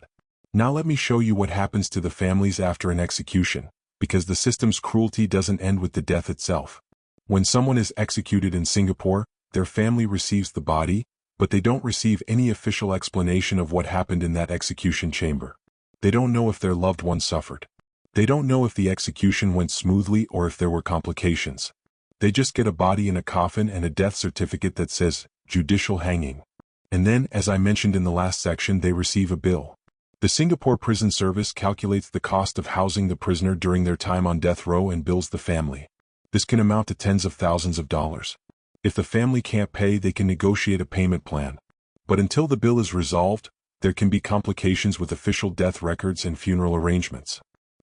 Now let me show you what happens to the families after an execution, because the system's cruelty doesn't end with the death itself. When someone is executed in Singapore, their family receives the body, but they don't receive any official explanation of what happened in that execution chamber. They don't know if their loved one suffered. They don't know if the execution went smoothly or if there were complications. They just get a body in a coffin and a death certificate that says, judicial hanging. And then, as I mentioned in the last section, they receive a bill. The Singapore Prison Service calculates the cost of housing the prisoner during their time on death row and bills the family. This can amount to tens of thousands of dollars. If the family can't pay, they can negotiate a payment plan. But until the bill is resolved, there can be complications with official death records and funeral arrangements.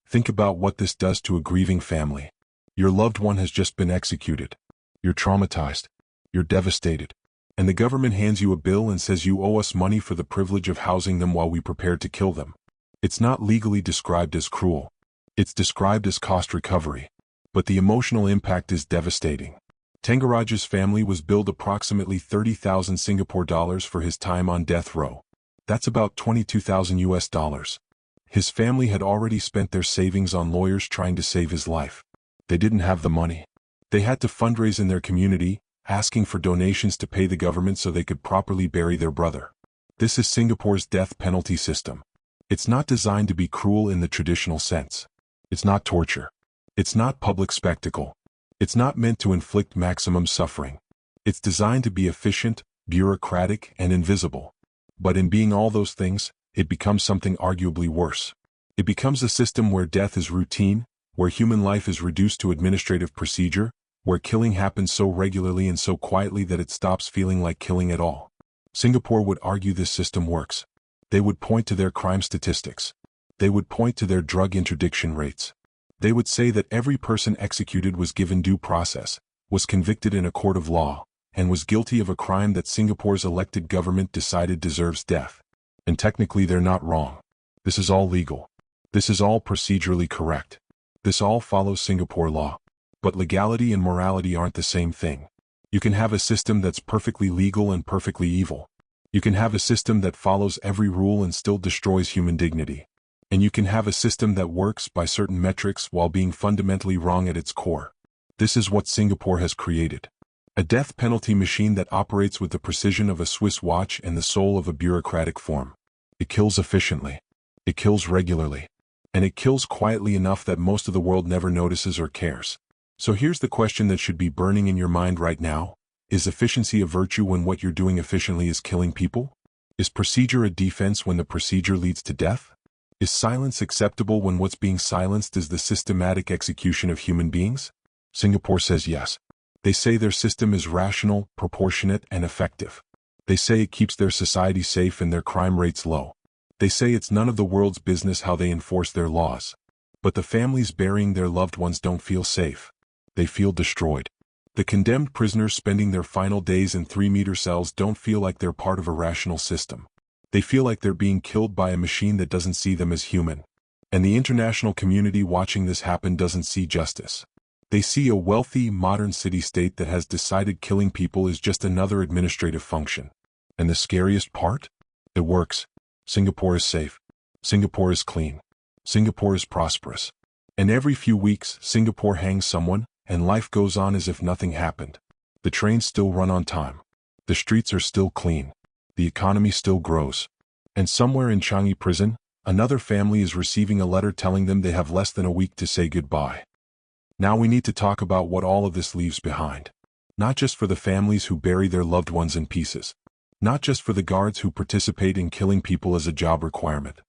Think about what this does to a grieving family. Your loved one has just been executed. You're traumatized. You're devastated. And the government hands you a bill and says you owe us money for the privilege of housing them while we prepared to kill them. It's not legally described as cruel. It's described as cost recovery. But the emotional impact is devastating. Tangaraju's family was billed approximately 30,000 Singapore dollars for his time on death row. That's about 22,000 US dollars. His family had already spent their savings on lawyers trying to save his life. They didn't have the money. They had to fundraise in their community, asking for donations to pay the government so they could properly bury their brother. This is Singapore's death penalty system. It's not designed to be cruel in the traditional sense. It's not torture. It's not public spectacle. It's not meant to inflict maximum suffering. It's designed to be efficient, bureaucratic, and invisible. But in being all those things, it becomes something arguably worse. It becomes a system where death is routine, where human life is reduced to administrative procedure, where killing happens so regularly and so quietly that it stops feeling like killing at all. Singapore would argue this system works. They would point to their crime statistics. They would point to their drug interdiction rates. They would say that every person executed was given due process, was convicted in a court of law, and was guilty of a crime that Singapore's elected government decided deserves death. And technically they're not wrong. This is all legal. This is all procedurally correct. This all follows Singapore law. But legality and morality aren't the same thing. You can have a system that's perfectly legal and perfectly evil. You can have a system that follows every rule and still destroys human dignity. And you can have a system that works by certain metrics while being fundamentally wrong at its core. This is what Singapore has created. A death penalty machine that operates with the precision of a Swiss watch and the soul of a bureaucratic form. It kills efficiently. It kills regularly. And it kills quietly enough that most of the world never notices or cares. So here's the question that should be burning in your mind right now. Is efficiency a virtue when what you're doing efficiently is killing people? Is procedure a defense when the procedure leads to death? Is silence acceptable when what's being silenced is the systematic execution of human beings? Singapore says yes. They say their system is rational, proportionate, and effective. They say it keeps their society safe and their crime rates low. They say it's none of the world's business how they enforce their laws. But the families burying their loved ones don't feel safe. They feel destroyed. The condemned prisoners spending their final days in 3-meter cells don't feel like they're part of a rational system. They feel like they're being killed by a machine that doesn't see them as human. And the international community watching this happen doesn't see justice. They see a wealthy, modern city-state that has decided killing people is just another administrative function. And the scariest part? It works. Singapore is safe. Singapore is clean. Singapore is prosperous. And every few weeks, Singapore hangs someone, and life goes on as if nothing happened. The trains still run on time. The streets are still clean. The economy still grows. And somewhere in Changi prison, another family is receiving a letter telling them they have less than a week to say goodbye. Now we need to talk about what all of this leaves behind. Not just for the families who bury their loved ones in pieces. Not just for the guards who participate in killing people as a job requirement.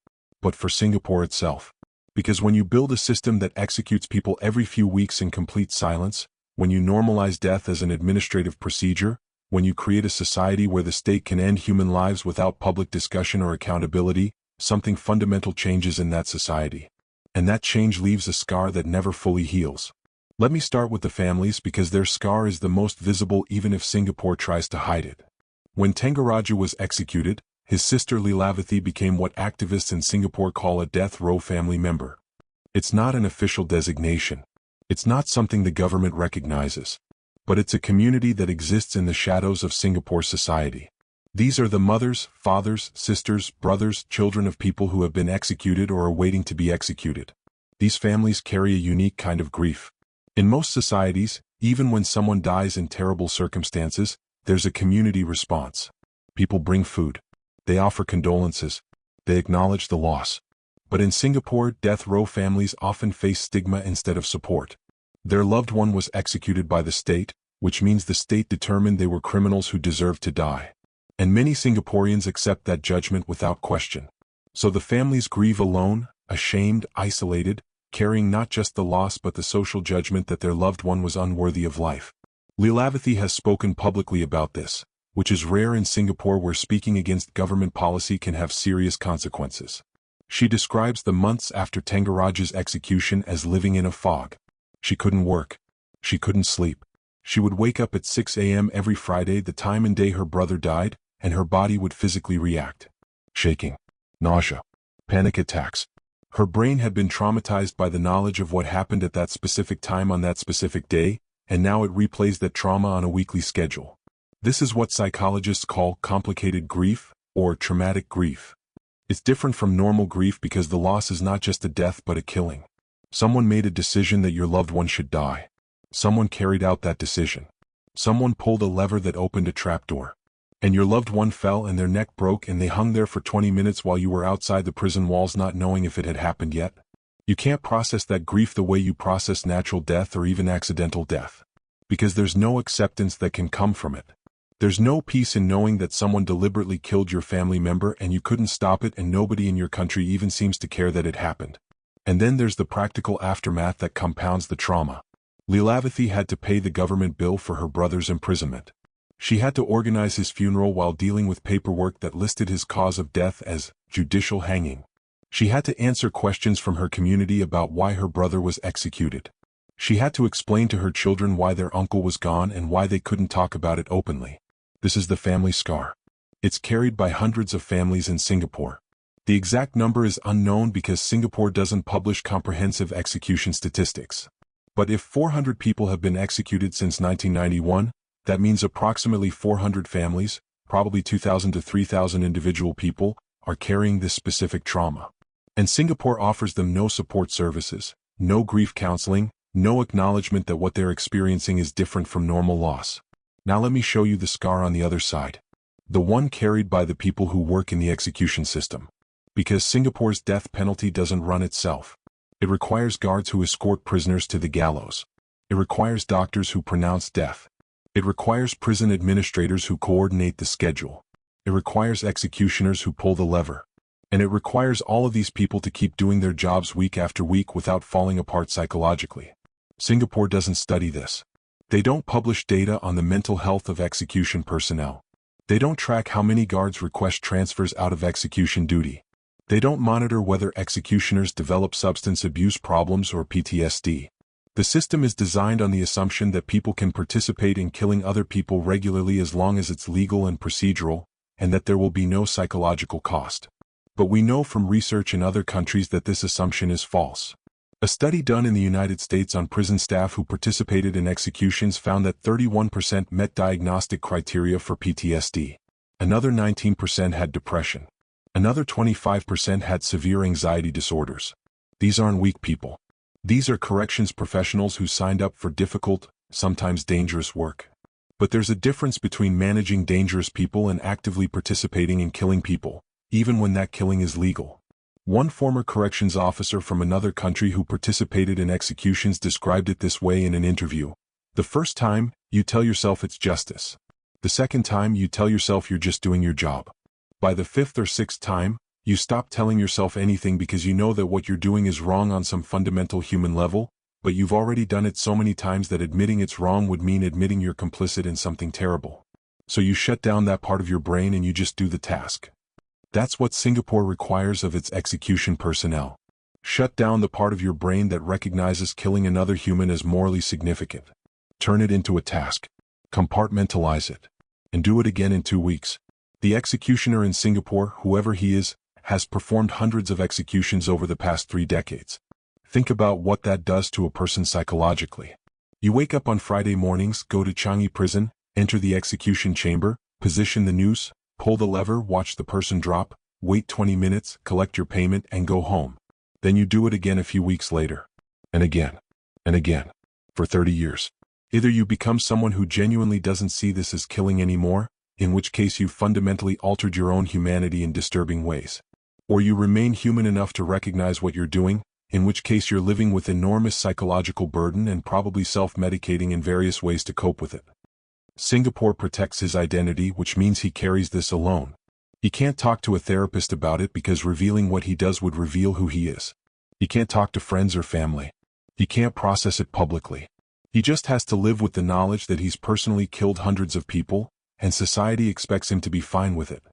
But for Singapore itself. Because when you build a system that executes people every few weeks in complete silence, when you normalize death as an administrative procedure, when you create a society where the state can end human lives without public discussion or accountability, something fundamental changes in that society. And that change leaves a scar that never fully heals. Let me start with the families because their scar is the most visible even if Singapore tries to hide it. When Tangaraju was executed, his sister Leelavathy became what activists in Singapore call a death row family member. It's not an official designation. It's not something the government recognizes. But it's a community that exists in the shadows of Singapore society. These are the mothers, fathers, sisters, brothers, children of people who have been executed or are waiting to be executed. These families carry a unique kind of grief. In most societies, even when someone dies in terrible circumstances, there's a community response. People bring food. They offer condolences. They acknowledge the loss. But in Singapore, death row families often face stigma instead of support. Their loved one was executed by the state, which means the state determined they were criminals who deserved to die. And many Singaporeans accept that judgment without question. So the families grieve alone, ashamed, isolated, carrying not just the loss but the social judgment that their loved one was unworthy of life. Leelavathy has spoken publicly about this, which is rare in Singapore where speaking against government policy can have serious consequences. She describes the months after Tangaraju's execution as living in a fog. She couldn't work. She couldn't sleep. She would wake up at 6 a.m. every Friday, the time and day her brother died, and her body would physically react. Shaking, nausea, panic attacks. Her brain had been traumatized by the knowledge of what happened at that specific time on that specific day, and now it replays that trauma on a weekly schedule. This is what psychologists call complicated grief, or traumatic grief. It's different from normal grief because the loss is not just a death but a killing. Someone made a decision that your loved one should die. Someone carried out that decision. Someone pulled a lever that opened a trapdoor. And your loved one fell and their neck broke and they hung there for 20 minutes while you were outside the prison walls not knowing if it had happened yet. You can't process that grief the way you process natural death or even accidental death. Because there's no acceptance that can come from it. There's no peace in knowing that someone deliberately killed your family member and you couldn't stop it and nobody in your country even seems to care that it happened. And then there's the practical aftermath that compounds the trauma. Leelavathy had to pay the government bill for her brother's imprisonment. She had to organize his funeral while dealing with paperwork that listed his cause of death as judicial hanging. She had to answer questions from her community about why her brother was executed. She had to explain to her children why their uncle was gone and why they couldn't talk about it openly. This is the family scar. It's carried by hundreds of families in Singapore. The exact number is unknown because Singapore doesn't publish comprehensive execution statistics. But if 400 people have been executed since 1991, that means approximately 400 families, probably 2,000 to 3,000 individual people, are carrying this specific trauma. And Singapore offers them no support services, no grief counseling, no acknowledgement that what they're experiencing is different from normal loss. Now let me show you the scar on the other side. The one carried by the people who work in the execution system. Because Singapore's death penalty doesn't run itself. It requires guards who escort prisoners to the gallows. It requires doctors who pronounce death. It requires prison administrators who coordinate the schedule. It requires executioners who pull the lever. And it requires all of these people to keep doing their jobs week after week without falling apart psychologically. Singapore doesn't study this. They don't publish data on the mental health of execution personnel. They don't track how many guards request transfers out of execution duty. They don't monitor whether executioners develop substance abuse problems or PTSD. The system is designed on the assumption that people can participate in killing other people regularly as long as it's legal and procedural, and that there will be no psychological cost. But we know from research in other countries that this assumption is false. A study done in the United States on prison staff who participated in executions found that 31% met diagnostic criteria for PTSD. Another 19% had depression. Another 25% had severe anxiety disorders. These aren't weak people. These are corrections professionals who signed up for difficult, sometimes dangerous work. But there's a difference between managing dangerous people and actively participating in killing people, even when that killing is legal. One former corrections officer from another country who participated in executions described it this way in an interview. The first time, you tell yourself it's justice. The second time, you tell yourself you're just doing your job. By the fifth or sixth time, you stop telling yourself anything because you know that what you're doing is wrong on some fundamental human level, but you've already done it so many times that admitting it's wrong would mean admitting you're complicit in something terrible. So you shut down that part of your brain and you just do the task. That's what Singapore requires of its execution personnel. Shut down the part of your brain that recognizes killing another human as morally significant. Turn it into a task. Compartmentalize it. And do it again in 2 weeks. The executioner in Singapore, whoever he is, has performed hundreds of executions over the past 3 decades. Think about what that does to a person psychologically. You wake up on Friday mornings, go to Changi prison, enter the execution chamber, position the noose, pull the lever, watch the person drop, wait 20 minutes, collect your payment, and go home. Then you do it again a few weeks later. And again. And again. For 30 years. Either you become someone who genuinely doesn't see this as killing anymore, in which case you've fundamentally altered your own humanity in disturbing ways. Or you remain human enough to recognize what you're doing, in which case you're living with enormous psychological burden and probably self-medicating in various ways to cope with it. Singapore protects his identity, which means he carries this alone. He can't talk to a therapist about it because revealing what he does would reveal who he is. He can't talk to friends or family. He can't process it publicly. He just has to live with the knowledge that he's personally killed hundreds of people, and society expects him to be fine with it.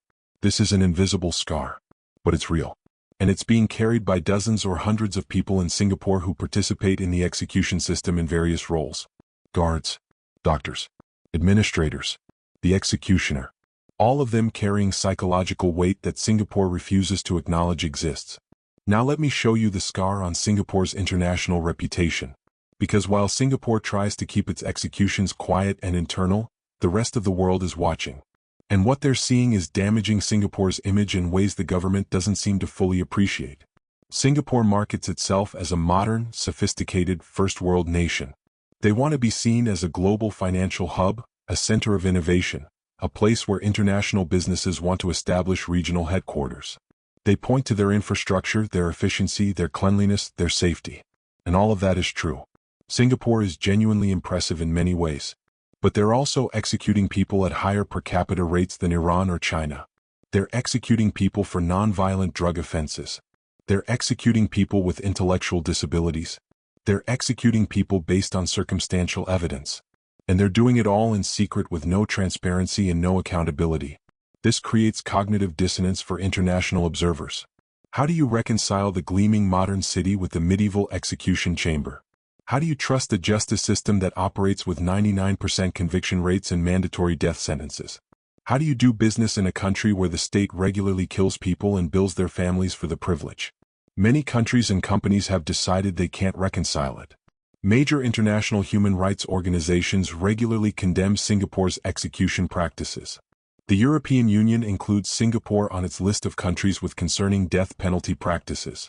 This is an invisible scar. But it's real. And it's being carried by dozens or hundreds of people in Singapore who participate in the execution system in various roles. Guards, doctors, administrators, the executioner. All of them carrying psychological weight that Singapore refuses to acknowledge exists. Now let me show you the scar on Singapore's international reputation. Because while Singapore tries to keep its executions quiet and internal, the rest of the world is watching. And what they're seeing is damaging Singapore's image in ways the government doesn't seem to fully appreciate. Singapore markets itself as a modern, sophisticated, first-world nation. They want to be seen as a global financial hub, a center of innovation, a place where international businesses want to establish regional headquarters. They point to their infrastructure, their efficiency, their cleanliness, their safety. And all of that is true. Singapore is genuinely impressive in many ways. But they're also executing people at higher per capita rates than Iran or China. They're executing people for non-violent drug offenses. They're executing people with intellectual disabilities. They're executing people based on circumstantial evidence. And they're doing it all in secret with no transparency and no accountability. This creates cognitive dissonance for international observers. How do you reconcile the gleaming modern city with the medieval execution chamber? How do you trust a justice system that operates with 99% conviction rates and mandatory death sentences? How do you do business in a country where the state regularly kills people and bills their families for the privilege? Many countries and companies have decided they can't reconcile it. Major international human rights organizations regularly condemn Singapore's execution practices. The European Union includes Singapore on its list of countries with concerning death penalty practices.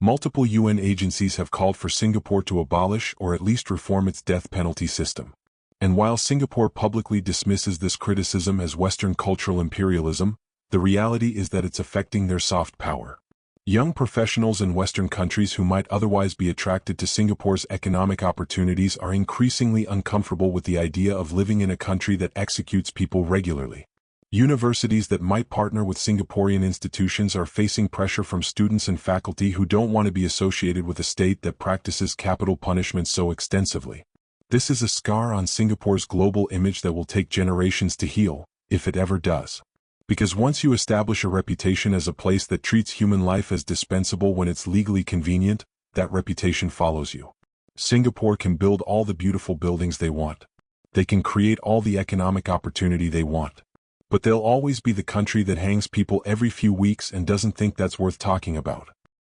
Multiple UN agencies have called for Singapore to abolish or at least reform its death penalty system. And while Singapore publicly dismisses this criticism as Western cultural imperialism, the reality is that it's affecting their soft power. Young professionals in Western countries who might otherwise be attracted to Singapore's economic opportunities are increasingly uncomfortable with the idea of living in a country that executes people regularly. Universities that might partner with Singaporean institutions are facing pressure from students and faculty who don't want to be associated with a state that practices capital punishment so extensively. This is a scar on Singapore's global image that will take generations to heal, if it ever does. Because once you establish a reputation as a place that treats human life as dispensable when it's legally convenient, that reputation follows you. Singapore can build all the beautiful buildings they want. They can create all the economic opportunity they want. But they'll always be the country that hangs people every few weeks and doesn't think that's worth talking about.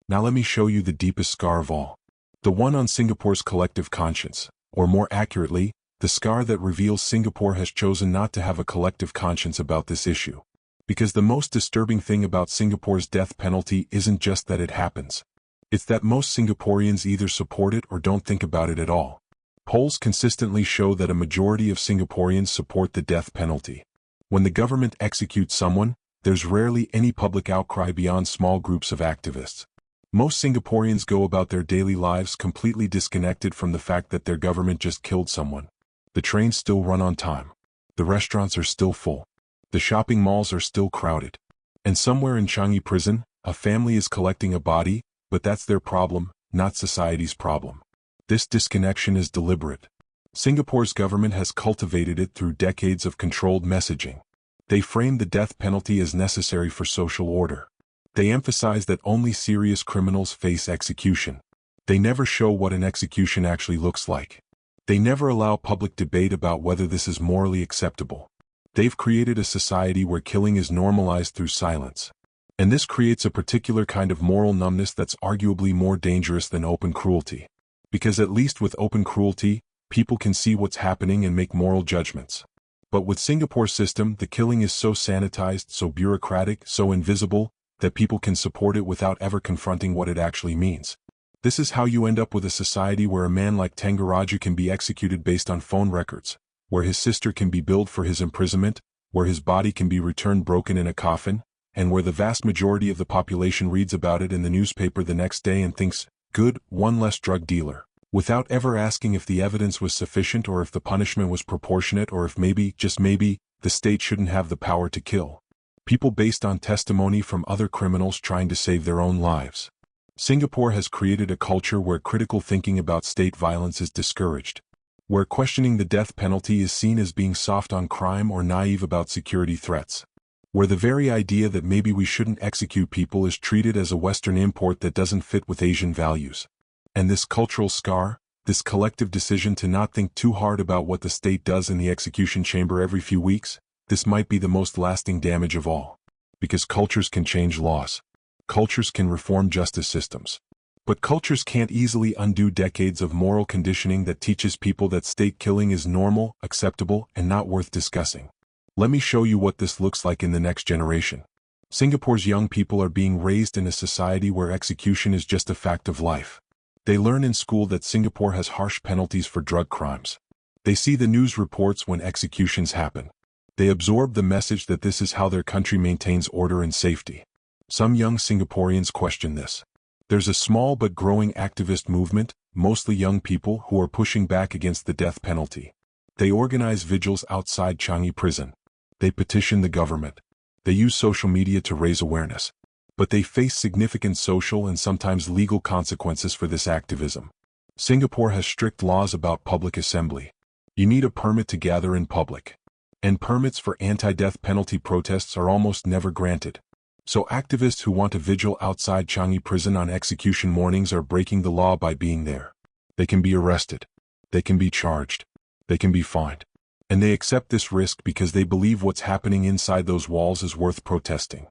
Now let me show you the deepest scar of all. The one on Singapore's collective conscience, or more accurately, the scar that reveals Singapore has chosen not to have a collective conscience about this issue. Because the most disturbing thing about Singapore's death penalty isn't just that it happens. It's that most Singaporeans either support it or don't think about it at all. Polls consistently show that a majority of Singaporeans support the death penalty. When the government executes someone, there's rarely any public outcry beyond small groups of activists. Most Singaporeans go about their daily lives completely disconnected from the fact that their government just killed someone. The trains still run on time. The restaurants are still full. The shopping malls are still crowded. And somewhere in Changi prison, a family is collecting a body, but that's their problem, not society's problem. This disconnection is deliberate. Singapore's government has cultivated it through decades of controlled messaging. They frame the death penalty as necessary for social order. They emphasize that only serious criminals face execution. They never show what an execution actually looks like. They never allow public debate about whether this is morally acceptable. They've created a society where killing is normalized through silence. And this creates a particular kind of moral numbness that's arguably more dangerous than open cruelty. Because at least with open cruelty, people can see what's happening and make moral judgments. But with Singapore's system, the killing is so sanitized, so bureaucratic, so invisible, that people can support it without ever confronting what it actually means. This is how you end up with a society where a man like Tangaraju can be executed based on phone records, where his sister can be billed for his imprisonment, where his body can be returned broken in a coffin, and where the vast majority of the population reads about it in the newspaper the next day and thinks, good, one less drug dealer, without ever asking if the evidence was sufficient or if the punishment was proportionate or if maybe, just maybe, the state shouldn't have the power to kill people based on testimony from other criminals trying to save their own lives. Singapore has created a culture where critical thinking about state violence is discouraged, where questioning the death penalty is seen as being soft on crime or naive about security threats, where the very idea that maybe we shouldn't execute people is treated as a Western import that doesn't fit with Asian values. And this cultural scar, this collective decision to not think too hard about what the state does in the execution chamber every few weeks, this might be the most lasting damage of all. Because cultures can change laws. Cultures can reform justice systems. But cultures can't easily undo decades of moral conditioning that teaches people that state killing is normal, acceptable, and not worth discussing. Let me show you what this looks like in the next generation. Singapore's young people are being raised in a society where execution is just a fact of life. They learn in school that Singapore has harsh penalties for drug crimes. They see the news reports when executions happen. They absorb the message that this is how their country maintains order and safety. Some young Singaporeans question this. There's a small but growing activist movement, mostly young people, who are pushing back against the death penalty. They organize vigils outside Changi prison. They petition the government. They use social media to raise awareness. But they face significant social and sometimes legal consequences for this activism. Singapore has strict laws about public assembly. You need a permit to gather in public. And permits for anti-death penalty protests are almost never granted. So activists who want a vigil outside Changi prison on execution mornings are breaking the law by being there. They can be arrested. They can be charged. They can be fined. And they accept this risk because they believe what's happening inside those walls is worth protesting.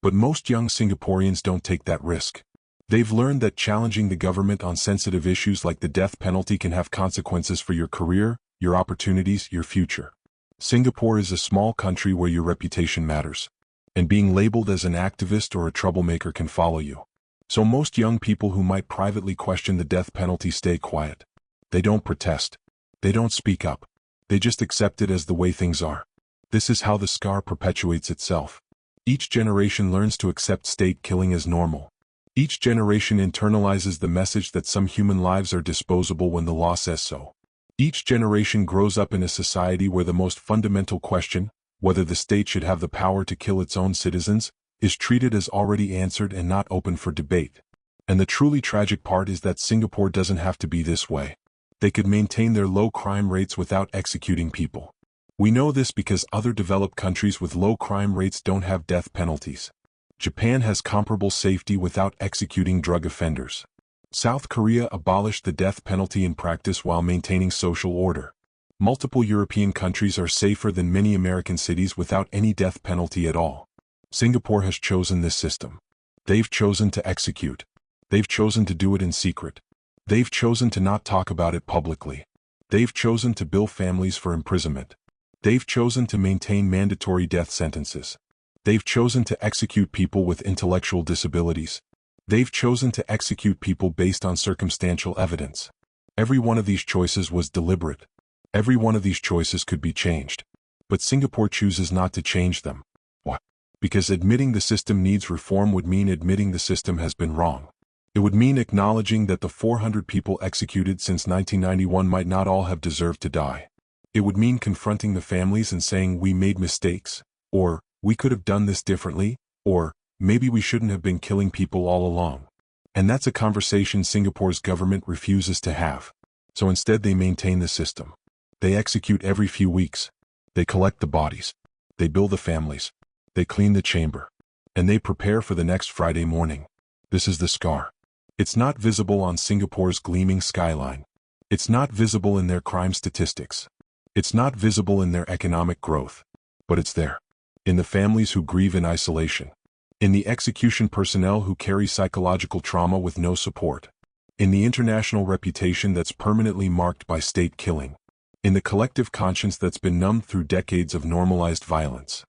But most young Singaporeans don't take that risk. They've learned that challenging the government on sensitive issues like the death penalty can have consequences for your career, your opportunities, your future. Singapore is a small country where your reputation matters. And being labeled as an activist or a troublemaker can follow you. So most young people who might privately question the death penalty stay quiet. They don't protest. They don't speak up. They just accept it as the way things are. This is how the scar perpetuates itself. Each generation learns to accept state killing as normal. Each generation internalizes the message that some human lives are disposable when the law says so. Each generation grows up in a society where the most fundamental question, whether the state should have the power to kill its own citizens, is treated as already answered and not open for debate. And the truly tragic part is that Singapore doesn't have to be this way. They could maintain their low crime rates without executing people. We know this because other developed countries with low crime rates don't have death penalties. Japan has comparable safety without executing drug offenders. South Korea abolished the death penalty in practice while maintaining social order. Multiple European countries are safer than many American cities without any death penalty at all. Singapore has chosen this system. They've chosen to execute. They've chosen to do it in secret. They've chosen to not talk about it publicly. They've chosen to bill families for imprisonment. They've chosen to maintain mandatory death sentences. They've chosen to execute people with intellectual disabilities. They've chosen to execute people based on circumstantial evidence. Every one of these choices was deliberate. Every one of these choices could be changed. But Singapore chooses not to change them. Why? Because admitting the system needs reform would mean admitting the system has been wrong. It would mean acknowledging that the 400 people executed since 1991 might not all have deserved to die. It would mean confronting the families and saying we made mistakes, or we could have done this differently, or maybe we shouldn't have been killing people all along. And that's a conversation Singapore's government refuses to have. So instead they maintain the system. They execute every few weeks. They collect the bodies. They bill the families. They clean the chamber. and they prepare for the next Friday morning. This is the scar. It's not visible on Singapore's gleaming skyline. It's not visible in their crime statistics. It's not visible in their economic growth. But it's there. In the families who grieve in isolation. In the execution personnel who carry psychological trauma with no support. In the international reputation that's permanently marked by state killing. In the collective conscience that's been numbed through decades of normalized violence.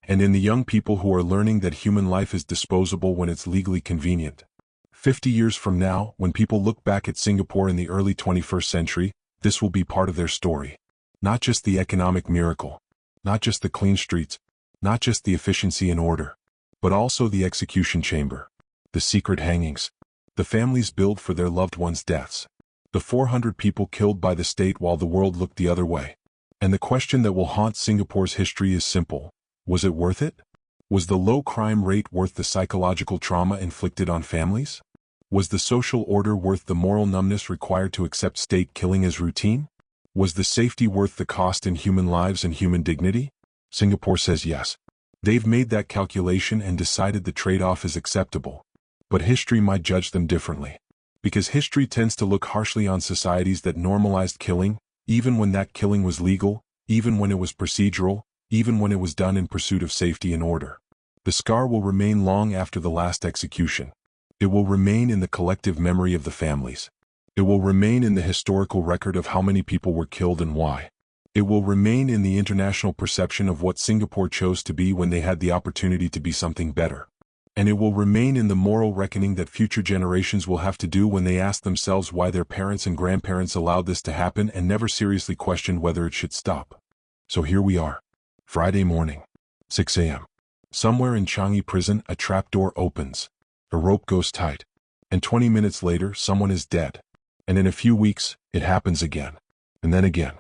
And in the young people who are learning that human life is disposable when it's legally convenient. 50 years from now, when people look back at Singapore in the early 21st century, this will be part of their story. Not just the economic miracle. Not just the clean streets. Not just the efficiency and order. But also the execution chamber. The secret hangings. The families billed for their loved ones' deaths. The 400 people killed by the state while the world looked the other way. And the question that will haunt Singapore's history is simple. Was it worth it? Was the low crime rate worth the psychological trauma inflicted on families? Was the social order worth the moral numbness required to accept state killing as routine? Was the safety worth the cost in human lives and human dignity? Singapore says yes. They've made that calculation and decided the trade-off is acceptable. But history might judge them differently. Because history tends to look harshly on societies that normalized killing, even when that killing was legal, even when it was procedural, even when it was done in pursuit of safety and order. The scar will remain long after the last execution. It will remain in the collective memory of the families. It will remain in the historical record of how many people were killed and why. It will remain in the international perception of what Singapore chose to be when they had the opportunity to be something better. And it will remain in the moral reckoning that future generations will have to do when they ask themselves why their parents and grandparents allowed this to happen and never seriously questioned whether it should stop. So here we are. Friday morning, 6 a.m. Somewhere in Changi prison, a trapdoor opens. A rope goes tight. And 20 minutes later, someone is dead. And in a few weeks, it happens again. And then again.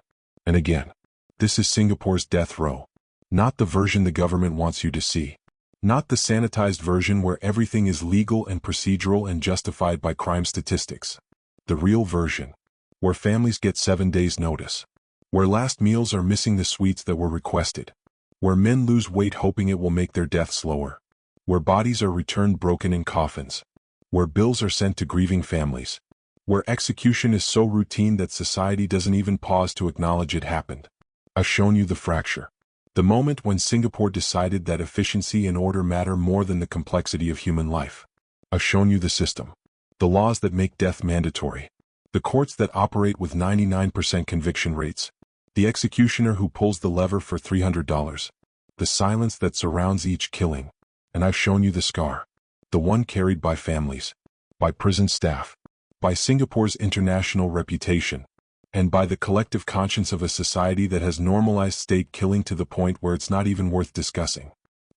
And again. This is Singapore's death row. Not the version the government wants you to see. Not the sanitized version where everything is legal and procedural and justified by crime statistics. The real version. Where families get 7 days' notice. Where last meals are missing the sweets that were requested. Where men lose weight hoping it will make their death slower. Where bodies are returned broken in coffins. Where bills are sent to grieving families. Where execution is so routine that society doesn't even pause to acknowledge it happened. I've shown you the fracture. The moment when Singapore decided that efficiency and order matter more than the complexity of human life. I've shown you the system. The laws that make death mandatory. The courts that operate with 99% conviction rates. The executioner who pulls the lever for $300. The silence that surrounds each killing. And I've shown you the scar. The one carried by families. By prison staff. By Singapore's international reputation. And by the collective conscience of a society that has normalized state killing to the point where it's not even worth discussing.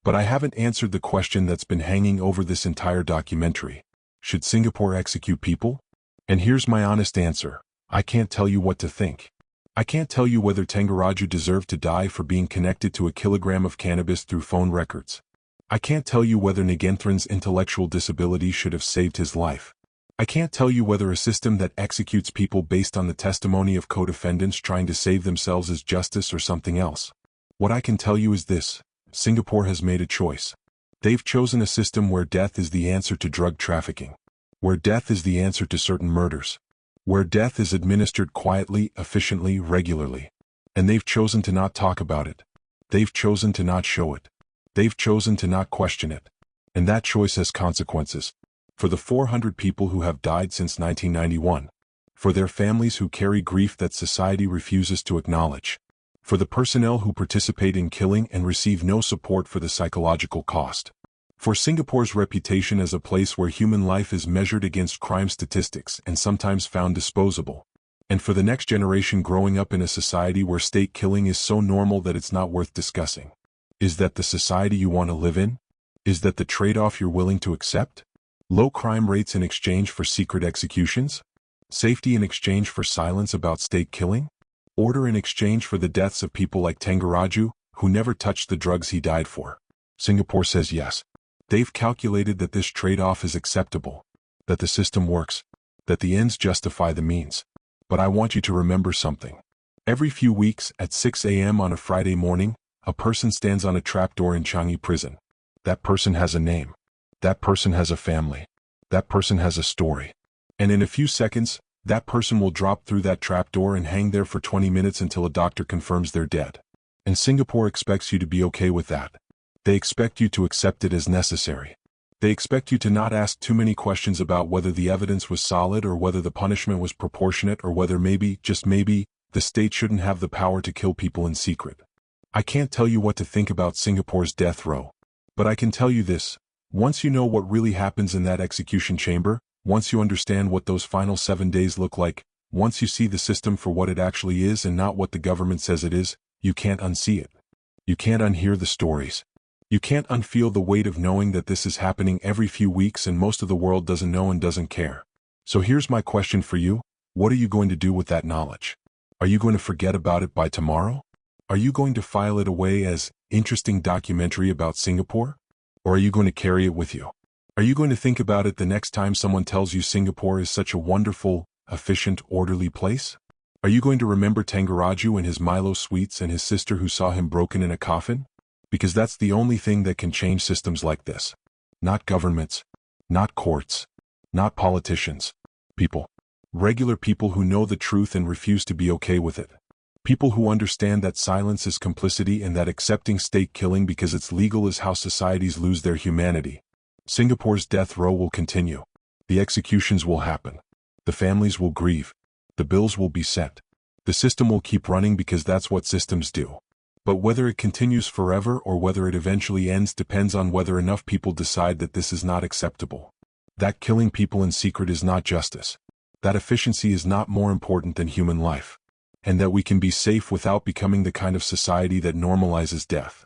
But I haven't answered the question that's been hanging over this entire documentary. Should Singapore execute people? And here's my honest answer. I can't tell you what to think. I can't tell you whether Tangaraju deserved to die for being connected to a kilogram of cannabis through phone records. I can't tell you whether Negentran's intellectual disability should have saved his life. I can't tell you whether a system that executes people based on the testimony of co-defendants trying to save themselves is justice or something else. What I can tell you is this: Singapore has made a choice. They've chosen a system where death is the answer to drug trafficking. Where death is the answer to certain murders. Where death is administered quietly, efficiently, regularly. And they've chosen to not talk about it. They've chosen to not show it. They've chosen to not question it. And that choice has consequences. For the 400 people who have died since 1991. For their families who carry grief that society refuses to acknowledge. For the personnel who participate in killing and receive no support for the psychological cost. For Singapore's reputation as a place where human life is measured against crime statistics and sometimes found disposable. And for the next generation growing up in a society where state killing is so normal that it's not worth discussing. Is that the society you want to live in? Is that the trade-off you're willing to accept? Low crime rates in exchange for secret executions? Safety in exchange for silence about state killing? Order in exchange for the deaths of people like Tangaraju, who never touched the drugs he died for? Singapore says yes. They've calculated that this trade-off is acceptable. That the system works. That the ends justify the means. But I want you to remember something. Every few weeks, at 6 a.m. on a Friday morning, a person stands on a trapdoor in Changi prison. That person has a name. That person has a family. That person has a story. And in a few seconds, that person will drop through that trapdoor and hang there for 20 minutes until a doctor confirms they're dead. And Singapore expects you to be okay with that. They expect you to accept it as necessary. They expect you to not ask too many questions about whether the evidence was solid or whether the punishment was proportionate or whether maybe, just maybe, the state shouldn't have the power to kill people in secret. I can't tell you what to think about Singapore's death row. But I can tell you this, once you know what really happens in that execution chamber, once you understand what those final 7 days look like, once you see the system for what it actually is and not what the government says it is, you can't unsee it. You can't unhear the stories. You can't unfeel the weight of knowing that this is happening every few weeks and most of the world doesn't know and doesn't care. So here's my question for you, what are you going to do with that knowledge? Are you going to forget about it by tomorrow? Are you going to file it away as interesting documentary about Singapore? Or are you going to carry it with you? Are you going to think about it the next time someone tells you Singapore is such a wonderful, efficient, orderly place? Are you going to remember Tangaraju and his Milo sweets and his sister who saw him broken in a coffin? Because that's the only thing that can change systems like this. Not governments, not courts, not politicians. People. Regular people who know the truth and refuse to be okay with it. People who understand that silence is complicity and that accepting state killing because it's legal is how societies lose their humanity. Singapore's death row will continue. The executions will happen. The families will grieve. The bills will be sent. The system will keep running because that's what systems do. But whether it continues forever or whether it eventually ends depends on whether enough people decide that this is not acceptable. That killing people in secret is not justice. That efficiency is not more important than human life. And that we can be safe without becoming the kind of society that normalizes death.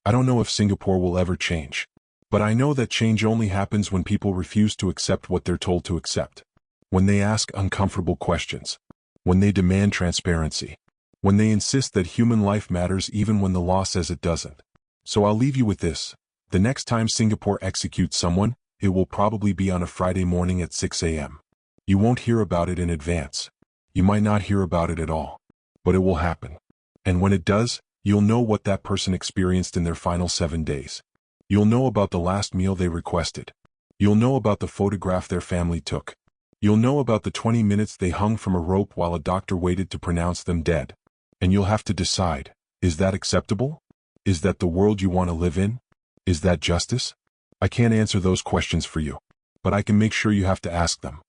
I don't know if Singapore will ever change. But I know that change only happens when people refuse to accept what they're told to accept. When they ask uncomfortable questions. When they demand transparency. When they insist that human life matters even when the law says it doesn't. So I'll leave you with this. The next time Singapore executes someone, it will probably be on a Friday morning at 6 a.m. You won't hear about it in advance. You might not hear about it at all. But it will happen. And when it does, you'll know what that person experienced in their final 7 days. You'll know about the last meal they requested. You'll know about the photograph their family took. You'll know about the 20 minutes they hung from a rope while a doctor waited to pronounce them dead. And you'll have to decide, is that acceptable? Is that the world you want to live in? Is that justice? I can't answer those questions for you. But I can make sure you have to ask them.